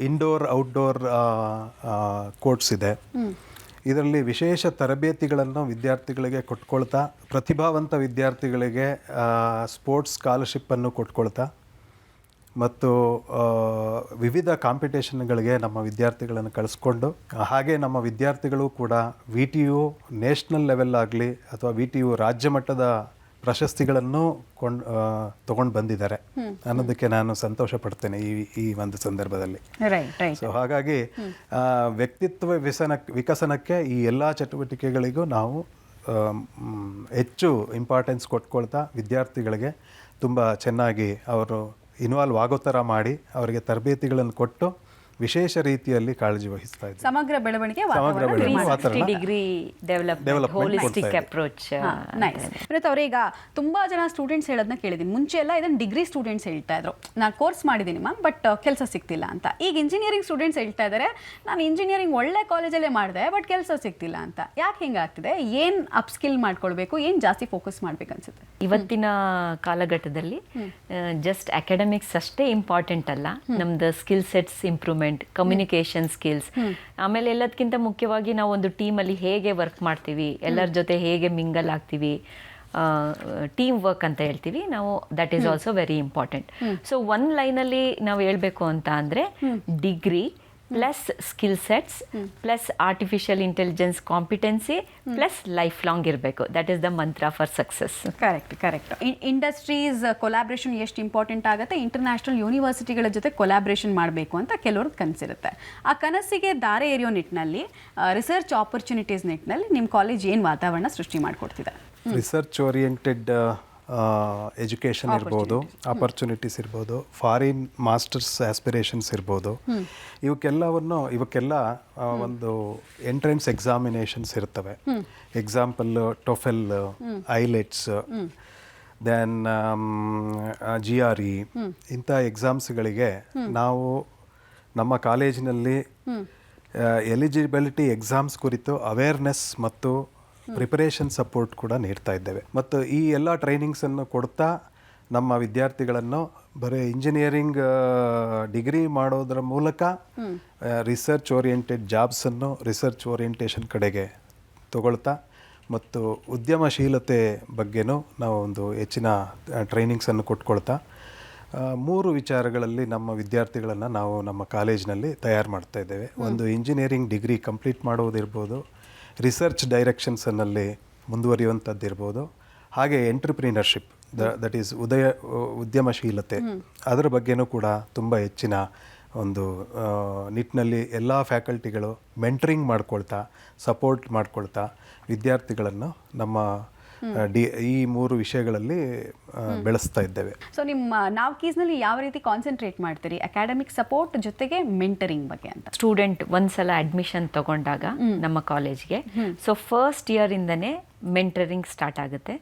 ಇಂಡೋರ್ ಔಟ್ಡೋರ್ ಕೋರ್ಟ್ಸ್ ಇದೆ. ಇದರಲ್ಲಿ ವಿಶೇಷ ತರಬೇತಿಗಳನ್ನು ವಿದ್ಯಾರ್ಥಿಗಳಿಗೆ ಕೊಟ್ಕೊಳ್ತಾ, ಪ್ರತಿಭಾವಂತ ವಿದ್ಯಾರ್ಥಿಗಳಿಗೆ ಸ್ಪೋರ್ಟ್ಸ್ ಸ್ಕಾಲರ್ಶಿಪ್ಪನ್ನು ಕೊಟ್ಕೊಳ್ತಾ ಮತ್ತು ವಿವಿಧ ಕಾಂಪಿಟೇಷನ್ಗಳಿಗೆ ನಮ್ಮ ವಿದ್ಯಾರ್ಥಿಗಳನ್ನು ಕಳಿಸ್ಕೊಂಡು, ಹಾಗೆ ನಮ್ಮ ವಿದ್ಯಾರ್ಥಿಗಳು ಕೂಡ VTU ನ್ಯಾಷನಲ್ ಲೆವೆಲ್ ಆಗಲಿ ಅಥವಾ VTU ರಾಜ್ಯ ಮಟ್ಟದ ಪ್ರಶಸ್ತಿಗಳನ್ನು ತಗೊಂಡು ಬಂದಿದ್ದಾರೆ ಅನ್ನೋದಕ್ಕೆ ನಾನು ಸಂತೋಷ ಪಡ್ತೇನೆ ಈ ಒಂದು ಸಂದರ್ಭದಲ್ಲಿ. ಸೊ ಹಾಗಾಗಿ ವ್ಯಕ್ತಿತ್ವ ವಿಕಸನಕ್ಕೆ ಈ ಎಲ್ಲ ಚಟುವಟಿಕೆಗಳಿಗೂ ನಾವು ಹೆಚ್ಚು ಇಂಪಾರ್ಟೆನ್ಸ್ ಕೊಟ್ಕೊಳ್ತಾ ವಿದ್ಯಾರ್ಥಿಗಳಿಗೆ ತುಂಬ ಚೆನ್ನಾಗಿ ಅವರು ಇನ್ವಾಲ್ವ್ ಆಗೋ ಥರ ಮಾಡಿ ಅವರಿಗೆ ತರಬೇತಿಗಳನ್ನು ಕೊಟ್ಟು ವಿಶೇಷ ರೀತಿಯಲ್ಲಿ ಕಾಳಜಿ ವಹಿಸ್ತಾ ಇದ್ದಾರೆ. ಸಮಗ್ರ ಬೆಳವಣಿಗೆ degree development holistic approach. Nice. ಅವರೇ ಈಗ ತುಂಬಾ ಜನ ಸ್ಟೂಡೆಂಟ್ಸ್ ಹೇಳೋದನ್ನ ಕೇಳಿದ್ದೀನಿ. ಮುಂಚೆ ಎಲ್ಲ ಇದನ್ನ ಡಿಗ್ರಿ ಸ್ಟೂಡೆಂಟ್ಸ್ ಹೇಳ್ತಾ ಇದ್ರು, ನಾನು ಕೋರ್ಸ್ ಮಾಡಿದ್ದೀನಿ ಮ್ಯಾಮ್ ಬಟ್ ಕೆಲಸ ಸಿಗ್ತಿಲ್ಲ ಅಂತ. ಈಗ ಇಂಜಿನಿಯರಿಂಗ್ ಸ್ಟೂಡೆಂಟ್ಸ್ ಹೇಳ್ತಾ ಇದ್ದಾರೆ, ನಾನು ಇಂಜಿನಿಯರಿಂಗ್ ಒಳ್ಳೆ ಕಾಲೇಜಲ್ಲೇ ಮಾಡಿದೆ ಬಟ್ ಕೆಲಸ ಸಿಗ್ತಿಲ್ಲ ಅಂತ. ಯಾಕೆ ಹಿಂಗಾಗ್ತಿದೆ? ಏನು ಅಪ್ ಸ್ಕಿಲ್ ಮಾಡ್ಕೊಳ್ಬೇಕು, ಏನು ಜಾಸ್ತಿ ಫೋಕಸ್ ಮಾಡ್ಬೇಕು ಅನ್ಸುತ್ತೆ? ಇವತ್ತಿನ ಕಾಲಘಟ್ಟದಲ್ಲಿ ಜಸ್ಟ್ ಅಕಾಡೆಮಿಕ್ಸ್ ಅಷ್ಟೇ ಇಂಪಾರ್ಟೆಂಟ್ ಅಲ್ಲ, ನಮ್ದು skill sets improvement, communication skills, ಆಮೇಲೆ ಎಲ್ಲದಕ್ಕಿಂತ ಮುಖ್ಯವಾಗಿ ನಾವು ಒಂದು ಟೀಮಲ್ಲಿ ಹೇಗೆ ವರ್ಕ್ ಮಾಡ್ತೀವಿ, ಎಲ್ಲರ ಜೊತೆ ಹೇಗೆ ಮಿಂಗಲ್ ಆಗ್ತೀವಿ, ಟೀಮ್ ವರ್ಕ್ ಅಂತ ಹೇಳ್ತೀವಿ ನಾವು, that is also very important. So ಒಂದು ಲೈನಲ್ಲಿ ನಾವು ಹೇಳ್ಬೇಕು ಅಂತ ಅಂದರೆ degree plus skill sets plus artificial intelligence competency plus life long ಇರಬೇಕು. ದಟ್ ಈಸ್ ದ ಮಂತ್ರ for success. Correct. Industries collaboration ಎಷ್ಟು ಇಂಪಾರ್ಟೆಂಟ್ ಆಗುತ್ತೆ, ಇಂಟರ್ನ್ಯಾಷನಲ್ ಯೂನಿವರ್ಸಿಟಿಗಳ ಜೊತೆ ಕೊಲಾಬ್ರೇಷನ್ ಮಾಡಬೇಕು ಅಂತ ಕೆಲವ್ರಿಗೆ ಕನಸಿರುತ್ತೆ. ಆ ಕನಸಿಗೆ ದಾರೆ ಎರೆಯೋ ನಿಟ್ಟಿನಲ್ಲಿ, ರಿಸರ್ಚ್ ಆಪರ್ಚುನಿಟೀಸ್ ನಿಟ್ಟಿನಲ್ಲಿ ನಿಮ್ಮ ಕಾಲೇಜ್ ಏನು ವಾತಾವರಣ ಸೃಷ್ಟಿ ಮಾಡಿಕೊಡ್ತಿದೆ? ರಿಸರ್ಚ್ ಓರಿಯೆಂಟೆಡ್ ಎಜುಕೇಷನ್ ಇರ್ಬೋದು, ಆಪರ್ಚುನಿಟೀಸ್ ಇರ್ಬೋದು, ಫಾರಿನ್ ಮಾಸ್ಟರ್ಸ್ ಆಸ್ಪಿರೇಷನ್ಸ್ ಇರ್ಬೋದು, ಇವಕ್ಕೆಲ್ಲ ಒಂದು ಎಂಟ್ರೆನ್ಸ್ ಎಕ್ಸಾಮಿನೇಷನ್ಸ್ ಇರ್ತವೆ. ಎಕ್ಸಾಂಪಲ್ ಟೊಫೆಲ್, ಐಲೆಟ್ಸ್, ದೆನ್ GRE ಇಂಥ ಎಕ್ಸಾಮ್ಸ್ಗಳಿಗೆ ನಾವು ನಮ್ಮ ಕಾಲೇಜಿನಲ್ಲಿ ಎಲಿಜಿಬಿಲಿಟಿ ಎಕ್ಸಾಮ್ಸ್ ಕುರಿತು ಅವೇರ್ನೆಸ್ ಮತ್ತು ಪ್ರಿಪರೇಷನ್ ಸಪೋರ್ಟ್ ಕೂಡ ನೀಡ್ತಾ ಇದ್ದೇವೆ. ಮತ್ತು ಈ ಎಲ್ಲ ಟ್ರೈನಿಂಗ್ಸನ್ನು ಕೊಡ್ತಾ ನಮ್ಮ ವಿದ್ಯಾರ್ಥಿಗಳನ್ನು ಬರೀ ಇಂಜಿನಿಯರಿಂಗ್ ಡಿಗ್ರಿ ಮಾಡೋದ್ರ ಮೂಲಕ ರಿಸರ್ಚ್ ಓರಿಯೆಂಟೆಡ್ ಜಾಬ್ಸನ್ನು ರಿಸರ್ಚ್ ಓರಿಯೆಂಟೇಷನ್ ಕಡೆಗೆ ತಗೊಳ್ತಾ ಮತ್ತು ಉದ್ಯಮಶೀಲತೆ ಬಗ್ಗೆನೂ ನಾವು ಒಂದು ಹೆಚ್ಚಿನ ಟ್ರೈನಿಂಗ್ಸನ್ನು ಕೊಟ್ಕೊಳ್ತಾ 3 ವಿಚಾರಗಳಲ್ಲಿ ನಮ್ಮ ವಿದ್ಯಾರ್ಥಿಗಳನ್ನು ನಾವು ನಮ್ಮ ಕಾಲೇಜಿನಲ್ಲಿ ತಯಾರು ಮಾಡ್ತಾ ಇದ್ದೇವೆ. ಒಂದು ಇಂಜಿನಿಯರಿಂಗ್ ಡಿಗ್ರಿ ಕಂಪ್ಲೀಟ್ ಮಾಡುವುದಿರ್ಬೋದು, ರಿಸರ್ಚ್ ಡೈರೆಕ್ಷನ್ಸನ್ನಲ್ಲಿ ಮುಂದುವರಿಯುವಂಥದ್ದಿರ್ಬೋದು, ಹಾಗೆ ಎಂಟ್ರಪ್ರಿನರ್ಶಿಪ್ ದಟ್ ಈಸ್ ಉದ್ಯಮಶೀಲತೆ ಅದರ ಬಗ್ಗೆನೂ ಕೂಡ ತುಂಬ ಹೆಚ್ಚಿನ ಒಂದು ನಿಟ್ಟಿನಲ್ಲಿ ಎಲ್ಲ ಫ್ಯಾಕಲ್ಟಿಗಳು ಮೆಂಟರಿಂಗ್ ಮಾಡ್ಕೊಳ್ತಾ ಸಪೋರ್ಟ್ ಮಾಡ್ಕೊಳ್ತಾ ವಿದ್ಯಾರ್ಥಿಗಳನ್ನು ನಮ್ಮ ಈ 3 ವಿಷಯಗಳಲ್ಲಿ ಬೆಳೆಸ್ತಾ ಇದ್ದೇವೆ. ಸೊ ನಿಮ್ಮ ನಾವ್ಕೀಸ್ನಲ್ಲಿ ಯಾವ ರೀತಿ ಕಾನ್ಸಂಟ್ರೇಟ್ ಮಾಡ್ತೀರಿ ಅಕಾಡೆಮಿಕ್ ಸಪೋರ್ಟ್ ಜೊತೆಗೆ ಮೆಂಟರಿಂಗ್ ಬಗ್ಗೆ ಅಂತ? ಸ್ಟೂಡೆಂಟ್ ಒಂದ್ಸಲ ಅಡ್ಮಿಷನ್ ತಗೊಂಡಾಗ ನಮ್ಮ ಕಾಲೇಜ್ಗೆ ಸೊ ಫಸ್ಟ್ ಇಯರ್ ಇಂದನೇ ಮೆಂಟರಿಂಗ್ ಸ್ಟಾರ್ಟ್ ಆಗುತ್ತೆ.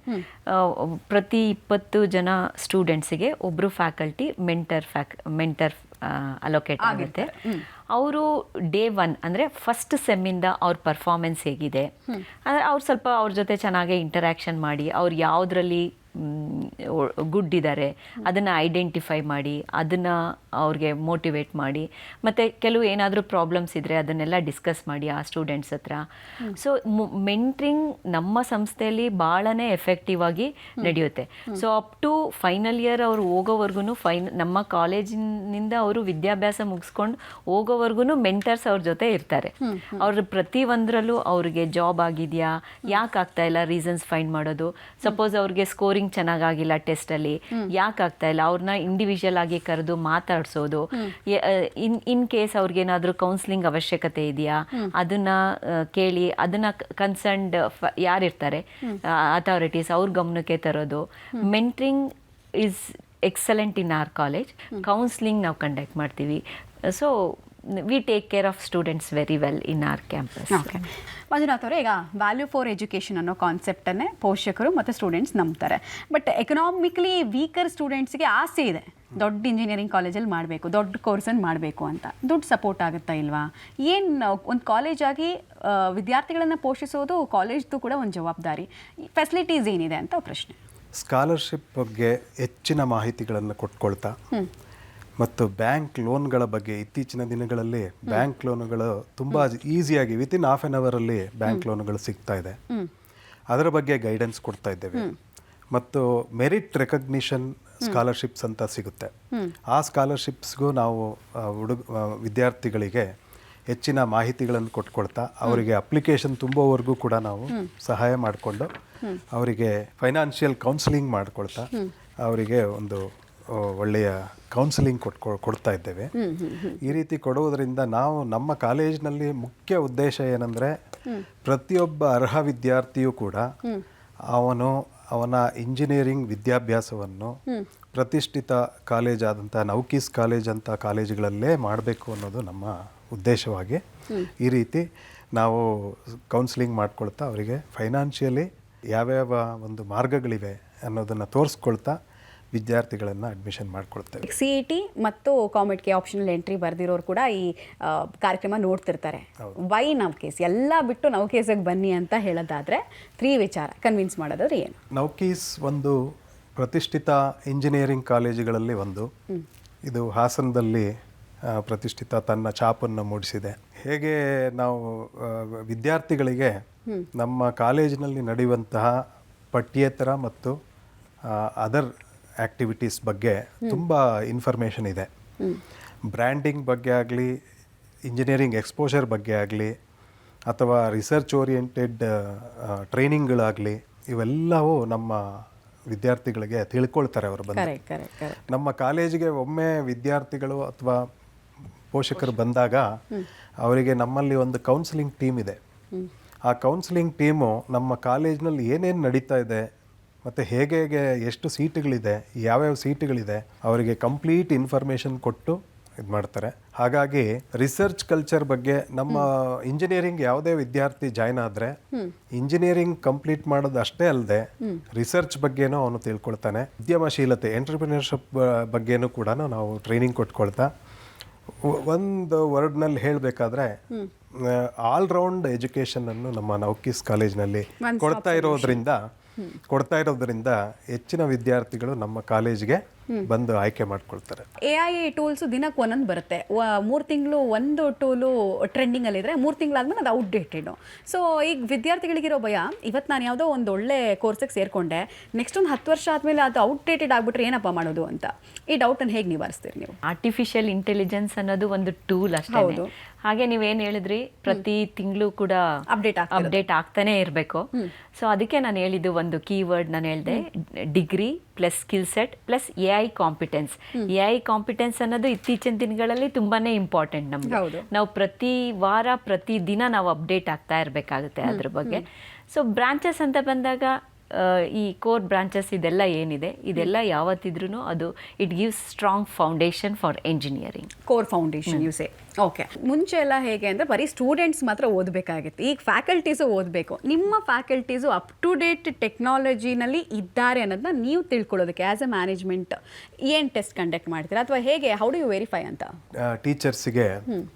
ಪ್ರತಿ 20 ಜನ ಸ್ಟೂಡೆಂಟ್ಸಿಗೆ ಒಬ್ರು ಫ್ಯಾಕಲ್ಟಿ ಮೆಂಟರ್ ಅಲೋಕೇಟ್ ಆಗುತ್ತೆ. ಅವರು ಡೇ 1 ಅಂದರೆ ಫಸ್ಟ್ ಸೆಮ್ಮಿಂದ ಅವ್ರ ಪರ್ಫಾರ್ಮೆನ್ಸ್ ಹೇಗಿದೆ, ಅಂದರೆ ಅವ್ರು ಸ್ವಲ್ಪ ಅವ್ರ ಜೊತೆ ಚೆನ್ನಾಗಿ ಇಂಟರ್ಯಾಕ್ಷನ್ ಮಾಡಿ ಅವ್ರು ಯಾವುದ್ರಲ್ಲಿ ಗುಡ್ ಇದ್ದಾರೆ ಅದನ್ನು ಐಡೆಂಟಿಫೈ ಮಾಡಿ ಅದನ್ನು ಅವ್ರಿಗೆ ಮೋಟಿವೇಟ್ ಮಾಡಿ ಮತ್ತು ಕೆಲವು ಏನಾದರೂ ಪ್ರಾಬ್ಲಮ್ಸ್ ಇದ್ದರೆ ಅದನ್ನೆಲ್ಲ ಡಿಸ್ಕಸ್ ಮಾಡಿ ಆ ಸ್ಟೂಡೆಂಟ್ಸ್ ಹತ್ರ. ಸೊ ಮೆಂಟ್ರಿಂಗ್ ನಮ್ಮ ಸಂಸ್ಥೆಯಲ್ಲಿ ಭಾಳನೇ ಎಫೆಕ್ಟಿವ್ ಆಗಿ ನಡೆಯುತ್ತೆ. So up to final year ಅವ್ರು ಹೋಗೋವರೆಗೂ ನಮ್ಮ ಕಾಲೇಜಿನಿಂದ ಅವರು ವಿದ್ಯಾಭ್ಯಾಸ ಮುಗಿಸ್ಕೊಂಡು ಹೋಗೋವರೆಗೂ ಮೆಂಟರ್ಸ್ ಅವ್ರ ಜೊತೆ ಇರ್ತಾರೆ. ಅವ್ರ ಪ್ರತಿಯೊಂದರಲ್ಲೂ ಅವ್ರಿಗೆ ಜಾಬ್ ಆಗಿದೆಯಾ, ಯಾಕೆ ಆಗ್ತಾ ಇಲ್ಲ ರೀಸನ್ಸ್ ಫೈಂಡ್ ಮಾಡೋದು. ಸಪೋಸ್ ಅವ್ರಿಗೆ ಸ್ಕೋರಿಂಗ್ ಚೆನ್ನಾಗಿಲ್ಲ ಟೆಸ್ಟಲ್ಲಿ, ಯಾಕೆ ಆಗ್ತಾ ಇಲ್ಲ ಅವ್ರನ್ನ ಇಂಡಿವಿಜುವಲ್ ಆಗಿ ಕರೆದು ಮಾತಾಡ್ಸೋದು. ಇನ್ ಕೇಸ್ ಅವ್ರಿಗೇನಾದರೂ ಕೌನ್ಸಿಲಿಂಗ್ ಅವಶ್ಯಕತೆ ಇದೆಯಾ ಅದನ್ನ ಕೇಳಿ ಅದನ್ನ ಕನ್ಸರ್ನ್ಡ್ ಯಾರಿರ್ತಾರೆ ಅಥಾರಿಟೀಸ್ ಅವ್ರ ಗಮನಕ್ಕೆ ತರೋದು. Mentoring is excellent in our college. Counselling ನಾವು ಕಂಡಕ್ಟ್ ಮಾಡ್ತೀವಿ. So we take care of students very well in our campus. Okay Manjunath ಅವರೇ, ಈಗ ವ್ಯಾಲ್ಯೂ ಫಾರ್ ಎಜುಕೇಷನ್ ಅನ್ನೋ ಕಾನ್ಸೆಪ್ಟನ್ನೇ ಪೋಷಕರು ಮತ್ತು ಸ್ಟೂಡೆಂಟ್ಸ್ ನಂಬ್ತಾರೆ. ಬಟ್ ಎಕನಾಮಿಕಲಿ ವೀಕರ್ ಸ್ಟೂಡೆಂಟ್ಸ್ಗೆ ಆಸೆ ಇದೆ ದೊಡ್ಡ ಇಂಜಿನಿಯರಿಂಗ್ ಕಾಲೇಜಲ್ಲಿ ಮಾಡಬೇಕು, ದೊಡ್ಡ ಕೋರ್ಸನ್ನು ಮಾಡಬೇಕು ಅಂತ. ದುಡ್ಡು ಸಪೋರ್ಟ್ ಆಗುತ್ತಾ ಇಲ್ವಾ? ಏನು ಒಂದು ಕಾಲೇಜಾಗಿ ವಿದ್ಯಾರ್ಥಿಗಳನ್ನು ಪೋಷಿಸೋದು ಕಾಲೇಜ್ದು ಕೂಡ ಒಂದು ಜವಾಬ್ದಾರಿ. ಫೆಸಿಲಿಟೀಸ್ ಏನಿದೆ ಅಂತ ಪ್ರಶ್ನೆ. ಸ್ಕಾಲರ್ಶಿಪ್ ಬಗ್ಗೆ ಹೆಚ್ಚಿನ ಮಾಹಿತಿಗಳನ್ನು ಕೊಟ್ಕೊಳ್ತಾ ಮತ್ತು ಬ್ಯಾಂಕ್ ಲೋನ್ಗಳ ಬಗ್ಗೆ ಇತ್ತೀಚಿನ ದಿನಗಳಲ್ಲಿ ಬ್ಯಾಂಕ್ ಲೋನ್ಗಳು ತುಂಬ ಈಸಿಯಾಗಿ ವಿತಿನ್ ಹಾಫ್ ಆನ್ ಅವರಲ್ಲಿ ಬ್ಯಾಂಕ್ ಲೋನ್ಗಳು ಸಿಗ್ತಾ ಇದೆ. ಅದರ ಬಗ್ಗೆ ಗೈಡೆನ್ಸ್ ಕೊಡ್ತಾ ಇದ್ದೇವೆ. ಮತ್ತು ಮೆರಿಟ್ ರೆಕಗ್ನಿಷನ್ ಸ್ಕಾಲರ್ಶಿಪ್ಸ್ ಅಂತ ಸಿಗುತ್ತೆ. ಆ ಸ್ಕಾಲರ್ಶಿಪ್ಸ್ಗೂ ನಾವು ವಿದ್ಯಾರ್ಥಿಗಳಿಗೆ ಹೆಚ್ಚಿನ ಮಾಹಿತಿಗಳನ್ನು ಕೊಟ್ಕೊಳ್ತಾ ಅವರಿಗೆ ಅಪ್ಲಿಕೇಶನ್ ತುಂಬುವವರೆಗೂ ಕೂಡ ನಾವು ಸಹಾಯ ಮಾಡಿಕೊಂಡು ಅವರಿಗೆ ಫೈನಾನ್ಷಿಯಲ್ ಕೌನ್ಸಿಲಿಂಗ್ ಮಾಡಿಕೊಳ್ತಾ ಅವರಿಗೆ ಒಂದು ಒಳ್ಳೆಯ ಕೌನ್ಸಿಲಿಂಗ್ ಕೊಡ್ತಾ ಇದ್ದೇವೆ. ಈ ರೀತಿ ಕೊಡುವುದರಿಂದ ನಾವು ನಮ್ಮ ಕಾಲೇಜಿನಲ್ಲಿ ಮುಖ್ಯ ಉದ್ದೇಶ ಏನಂದರೆ ಪ್ರತಿಯೊಬ್ಬ ಅರ್ಹ ವಿದ್ಯಾರ್ಥಿಯೂ ಕೂಡ ಅವನ ಇಂಜಿನಿಯರಿಂಗ್ ವಿದ್ಯಾಭ್ಯಾಸವನ್ನು ಪ್ರತಿಷ್ಠಿತ ಕಾಲೇಜ್ ಆದಂಥ ನೌಕೀಸ್ ಕಾಲೇಜ್ ಅಂತ ಕಾಲೇಜುಗಳಲ್ಲೇ ಮಾಡಬೇಕು ಅನ್ನೋದು ನಮ್ಮ ಉದ್ದೇಶವಾಗಿ ಈ ರೀತಿ ನಾವು ಕೌನ್ಸಿಲಿಂಗ್ ಮಾಡ್ಕೊಳ್ತಾ ಅವರಿಗೆ ಫೈನಾನ್ಷಿಯಲಿ ಯಾವ್ಯಾವ ಒಂದು ಮಾರ್ಗಗಳಿವೆ ಅನ್ನೋದನ್ನು ತೋರಿಸ್ಕೊಳ್ತಾ ವಿದ್ಯಾರ್ಥಿಗಳನ್ನು ಅಡ್ಮಿಷನ್ ಮಾಡ್ಕೊಳ್ತೇವೆ. CET ಮತ್ತು ಕಾಮೆಡ್ಗೆ ಆಪ್ಷನಲ್ ಎಂಟ್ರಿ ಬರೆದಿರೋರು ಕೂಡ ಈ ಕಾರ್ಯಕ್ರಮ ನೋಡ್ತಿರ್ತಾರೆ. ವೈ ನೌಕೀಸ್ ಎಲ್ಲ ಬಿಟ್ಟು ನೌಕೀಸಿಗೆ ಬನ್ನಿ ಅಂತ ಹೇಳೋದಾದರೆ 3 ವಿಚಾರ ಕನ್ವಿನ್ಸ್ ಮಾಡೋದಾದ್ರೆ ಏನು? ನೌಕೀಸ್ ಒಂದು ಪ್ರತಿಷ್ಠಿತ ಇಂಜಿನಿಯರಿಂಗ್ ಕಾಲೇಜುಗಳಲ್ಲಿ ಒಂದು. ಇದು ಹಾಸನದಲ್ಲಿ ಪ್ರತಿಷ್ಠಿತ ತನ್ನ ಛಾಪನ್ನು ಮೂಡಿಸಿದೆ. ಹೇಗೆ ನಾವು ವಿದ್ಯಾರ್ಥಿಗಳಿಗೆ ನಮ್ಮ ಕಾಲೇಜಿನಲ್ಲಿ ನಡೆಯುವಂತಹ ಪಠ್ಯೇತರ ಮತ್ತು ಅದರ್ ಆ್ಯಕ್ಟಿವಿಟೀಸ್ ಬಗ್ಗೆ ತುಂಬ ಇನ್ಫಾರ್ಮೇಷನ್ ಇದೆ. ಬ್ರ್ಯಾಂಡಿಂಗ್ ಬಗ್ಗೆ ಆಗಲಿ, ಇಂಜಿನಿಯರಿಂಗ್ ಎಕ್ಸ್ಪೋಷರ್ ಬಗ್ಗೆ ಆಗಲಿ, ಅಥವಾ ರಿಸರ್ಚ್ ಓರಿಯೆಂಟೆಡ್ ಟ್ರೈನಿಂಗ್ಗಳಾಗಲಿ, ಇವೆಲ್ಲವೂ ನಮ್ಮ ವಿದ್ಯಾರ್ಥಿಗಳಿಗೆ ತಿಳ್ಕೊಳ್ತಾರೆ ಅವರು ಬಂದು. ನಮ್ಮ ಕಾಲೇಜಿಗೆ ಒಮ್ಮೆ ವಿದ್ಯಾರ್ಥಿಗಳು ಅಥವಾ ಪೋಷಕರು ಬಂದಾಗ ಅವರಿಗೆ ನಮ್ಮಲ್ಲಿ ಒಂದು ಕೌನ್ಸಿಲಿಂಗ್ ಟೀಮ್ ಇದೆ. ಆ ಕೌನ್ಸಿಲಿಂಗ್ ಟೀಮು ನಮ್ಮ ಕಾಲೇಜಿನಲ್ಲಿ ಏನೇನು ನಡೀತಾ ಇದೆ ಮತ್ತು ಹೇಗೆ ಎಷ್ಟು ಸೀಟುಗಳಿದೆ, ಯಾವ್ಯಾವ ಸೀಟುಗಳಿದೆ ಅವರಿಗೆ ಕಂಪ್ಲೀಟ್ ಇನ್ಫಾರ್ಮೇಷನ್ ಕೊಟ್ಟು ಇದು ಮಾಡ್ತಾರೆ. ಹಾಗಾಗಿ ರಿಸರ್ಚ್ ಕಲ್ಚರ್ ಬಗ್ಗೆ ನಮ್ಮ ಇಂಜಿನಿಯರಿಂಗ್ ಯಾವುದೇ ವಿದ್ಯಾರ್ಥಿ ಜಾಯ್ನ್ ಆದರೆ ಇಂಜಿನಿಯರಿಂಗ್ ಕಂಪ್ಲೀಟ್ ಮಾಡೋದು ಅಷ್ಟೇ ಅಲ್ಲದೆ ರಿಸರ್ಚ್ ಬಗ್ಗೆನೂ ಅವನು ತಿಳ್ಕೊಳ್ತಾನೆ. ಉದ್ಯಮಶೀಲತೆ ಎಂಟ್ರಪ್ರಿನರ್ಶಿಪ್ ಬಗ್ಗೆನೂ ಕೂಡ ನಾವು ಟ್ರೈನಿಂಗ್ ಕೊಟ್ಕೊಳ್ತಾ, ಒಂದು ವರ್ಡ್ನಲ್ಲಿ ಹೇಳಬೇಕಾದ್ರೆ ಆಲ್ರೌಂಡ್ ಎಜುಕೇಷನ್ ಅನ್ನು ನಮ್ಮ ನೌಕೀಸ್ ಕಾಲೇಜ್ನಲ್ಲಿ ಕೊಡ್ತಾ ಇರೋದ್ರಿಂದ ಕೊಡ್ತಾ ಇರೋದ್ರಿಂದ ಹೆಚ್ಚಿನ ವಿದ್ಯಾರ್ಥಿಗಳು ನಮ್ಮ ಕಾಲೇಜ್ಗೆ ಬಂದು ಆಯ್ಕೆ ಮಾಡ್ಕೊಳ್ತಾರೆ. AI ಟೂಲ್ಸು ದಿನಕ್ಕೆ ಒಂದೊಂದು ಬರುತ್ತೆ. 3 ತಿಂಗಳು ಒಂದು ಟೂಲು ಟ್ರೆಂಡಿಂಗಲ್ಲಿದ್ದರೆ 3 ತಿಂಗಳಾದ್ಮೇಲೆ ಅದು ಔಟ್ಡೇಟೆಡು. ಸೊ ಈಗ ವಿದ್ಯಾರ್ಥಿಗಳಿಗಿರೋ ಭಯ, ಇವತ್ತು ನಾನು ಯಾವುದೋ ಒಂದು ಒಳ್ಳೆ ಕೋರ್ಸಿಗೆ ಸೇರಿಕೊಂಡೆ, ನೆಕ್ಸ್ಟ್ ಒಂದು 10 ವರ್ಷ ಆದಮೇಲೆ ಅದು ಔಟ್ಡೇಟೆಡ್ ಆಗಿಬಿಟ್ರೆ ಏನಪ್ಪ ಮಾಡೋದು ಅಂತ, ಈ ಡೌಟನ್ನು ಹೇಗೆ ನಿವಾರಿಸ್ತೀರಿ ನೀವು? ಆರ್ಟಿಫಿಷಿಯಲ್ ಇಂಟೆಲಿಜೆನ್ಸ್ ಅನ್ನೋದು ಒಂದು ಟೂಲ್ ಅಷ್ಟೇ. ಹಾಗೆ ನೀವೇನು ಹೇಳಿದ್ರಿ, ಪ್ರತಿ ತಿಂಗಳು ಕೂಡ ಅಪ್ಡೇಟ್ ಆಗ್ತಾನೆ ಇರಬೇಕು. ಸೊ ಅದಕ್ಕೆ ನಾನು ಹೇಳಿದ್ದು ಒಂದು ಕೀವರ್ಡ್ ನಾನು ಹೇಳಿದೆ, degree plus skill set plus AI competence. AI competence ಅನ್ನೋದು ಇತ್ತೀಚಿನ ದಿನಗಳಲ್ಲಿ ತುಂಬಾನೇ ಇಂಪಾರ್ಟೆಂಟ್ ನಮ್ಗೆ. ನಾವು ಪ್ರತಿ ವಾರ ಪ್ರತಿ ದಿನ ನಾವು ಅಪ್ಡೇಟ್ ಆಗ್ತಾ ಇರಬೇಕಾಗುತ್ತೆ ಅದ್ರ ಬಗ್ಗೆ. ಸೊ ಬ್ರಾಂಚಸ್ ಅಂತ ಬಂದಾಗ ಈ ಕೋರ್ ಬ್ರಾಂಚಸ್ ಇದೆಲ್ಲ ಏನಿದೆ, ಇದೆಲ್ಲ ಯಾವತ್ತಿದ್ರೂ ಅದು it gives strong foundation for engineering. Core foundation ಯೂಸೇ. ಓಕೆ. ಮುಂಚೆ ಎಲ್ಲ ಹೇಗೆ ಅಂದರೆ ಬರೀ ಸ್ಟೂಡೆಂಟ್ಸ್ ಮಾತ್ರ ಓದಬೇಕಾಗಿತ್ತು, ಈಗ ಫ್ಯಾಕಲ್ಟೀಸು ಓದಬೇಕು. ನಿಮ್ಮ ಫ್ಯಾಕಲ್ಟೀಸು ಅಪ್ ಟು ಡೇಟ್ ಟೆಕ್ನಾಲಜಿನಲ್ಲಿ ಇದ್ದಾರೆ ಅನ್ನೋದನ್ನ ನೀವು ತಿಳ್ಕೊಳ್ಳೋದಕ್ಕೆ ಆ್ಯಸ್ ಎ ಮ್ಯಾನೇಜ್ಮೆಂಟ್ ಏನು ಟೆಸ್ಟ್ ಕಂಡಕ್ಟ್ ಮಾಡ್ತೀರಾ, ಅಥವಾ ಹೇಗೆ, ಹೌ ಡು ಯು ವೆರಿಫೈ ಅಂತ? ಟೀಚರ್ಸಿಗೆ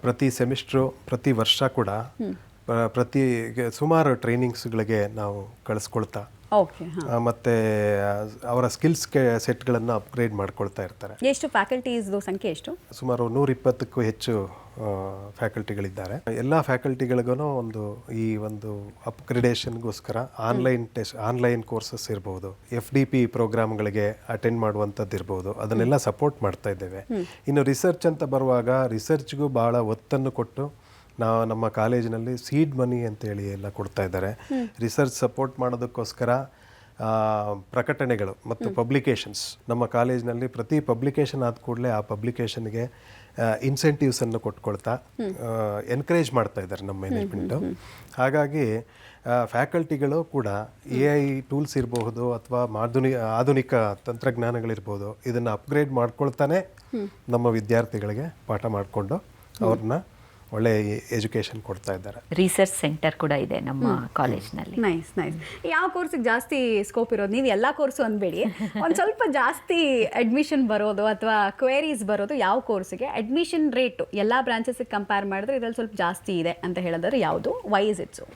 ಪ್ರತಿ ಸೆಮಿಸ್ಟ್ರು ಪ್ರತಿ ವರ್ಷ ಕೂಡ ಪ್ರತಿ ಸುಮಾರು ಟ್ರೈನಿಂಗ್ಸ್ಗಳಿಗೆ ನಾವು ಕಳಿಸ್ಕೊಳ್ತಾ ಓಕೆ. ಮತ್ತು ಅವರ ಸ್ಕಿಲ್ಸ್ ಸೆಟ್ಗಳನ್ನು ಅಪ್ಗ್ರೇಡ್ ಮಾಡ್ಕೊಳ್ತಾ ಇರ್ತಾರೆ. ಎಷ್ಟು ಫ್ಯಾಕಲ್ಟೀಸ್ದು ಸಂಖ್ಯೆ ಎಷ್ಟು? ಸುಮಾರು 120ಕ್ಕೂ ಹೆಚ್ಚು ಫ್ಯಾಕಲ್ಟಿಗಳಿದ್ದಾರೆ. ಎಲ್ಲ ಫ್ಯಾಕಲ್ಟಿಗಳಿಗೂ ಈ ಒಂದು ಅಪ್ಗ್ರೇಡೇಷನ್ಗೋಸ್ಕರ ಆನ್ಲೈನ್ ಕೋರ್ಸಸ್ ಇರ್ಬೋದು, FDP ಪ್ರೋಗ್ರಾಮ್ಗಳಿಗೆ ಅಟೆಂಡ್ ಮಾಡುವಂಥದ್ದು ಇರ್ಬೋದು, ಅದನ್ನೆಲ್ಲ ಸಪೋರ್ಟ್ ಮಾಡ್ತಾ ಇದ್ದೇವೆ. ಇನ್ನು ರಿಸರ್ಚ್ ಅಂತ ಬರುವಾಗ ರಿಸರ್ಚ್ಗೂ ಭಾಳ ಒತ್ತನ್ನು ಕೊಟ್ಟು ನಮ್ಮ ಕಾಲೇಜಿನಲ್ಲಿ ಸೀಡ್ ಮನಿ ಅಂತೇಳಿ ಎಲ್ಲ ಕೊಡ್ತಾ ಇದ್ದಾರೆ. ರಿಸರ್ಚ್ ಸಪೋರ್ಟ್ ಮಾಡೋದಕ್ಕೋಸ್ಕರ ಪ್ರಕಟಣೆಗಳು ಮತ್ತು ಪಬ್ಲಿಕೇಶನ್ಸ್ ನಮ್ಮ ಕಾಲೇಜಿನಲ್ಲಿ ಪ್ರತಿ ಪಬ್ಲಿಕೇಶನ್ ಆದ ಕೂಡಲೇ ಆ ಪಬ್ಲಿಕೇಶನ್ಗೆ ಇನ್ಸೆಂಟಿವ್ಸನ್ನು ಕೊಟ್ಕೊಳ್ತಾ ಎನ್ಕರೇಜ್ ಮಾಡ್ತಾ ಇದ್ದಾರೆ ನಮ್ಮ ಮ್ಯಾನೇಜ್ಮೆಂಟು. ಹಾಗಾಗಿ ಫ್ಯಾಕಲ್ಟಿಗಳು ಕೂಡ AI ಟೂಲ್ಸ್ ಇರಬಹುದು ಅಥವಾ ಆಧುನಿಕ ತಂತ್ರಜ್ಞಾನಗಳಿರ್ಬೋದು, ಇದನ್ನು ಅಪ್ಗ್ರೇಡ್ ಮಾಡ್ಕೊಳ್ತಾನೆ ನಮ್ಮ ವಿದ್ಯಾರ್ಥಿಗಳಿಗೆ ಪಾಠ ಮಾಡಿಕೊಂಡು ಅವ್ರನ್ನ ಒಳ್ಳೆ ಎಜುಕೇಶನ್ ಕೊಡ್ತಾ ಇದ್ದಾರೆ. ರಿಸರ್ಚ್ ಸೆಂಟರ್ ಕೂಡ ಇದೆ ನಮ್ಮ ಕಾಲೇಜ್ನಲ್ಲಿ. ನೈಸ್. ಯಾವ ಕೋರ್ಸಿಗೆ ಜಾಸ್ತಿ ಸ್ಕೋಪ್ ಇರೋದು? ನೀವು ಎಲ್ಲ ಕೋರ್ಸು ಅಂದ್ಬೇಡಿ, ಒಂದು ಸ್ವಲ್ಪ ಜಾಸ್ತಿ ಅಡ್ಮಿಷನ್ ಬರೋದು ಅಥವಾ ಕ್ವೇರೀಸ್ ಬರೋದು ಯಾವ ಕೋರ್ಸಿಗೆ? ಅಡ್ಮಿಷನ್ ರೇಟು ಎಲ್ಲ ಬ್ರಾಂಚಸ್ಗೆ ಕಂಪೇರ್ ಮಾಡಿದ್ರೆ ಇದರಲ್ಲಿ ಸ್ವಲ್ಪ ಜಾಸ್ತಿ ಇದೆ ಅಂತ ಹೇಳಿದ್ರೆ ಯಾವುದು? Why is it so?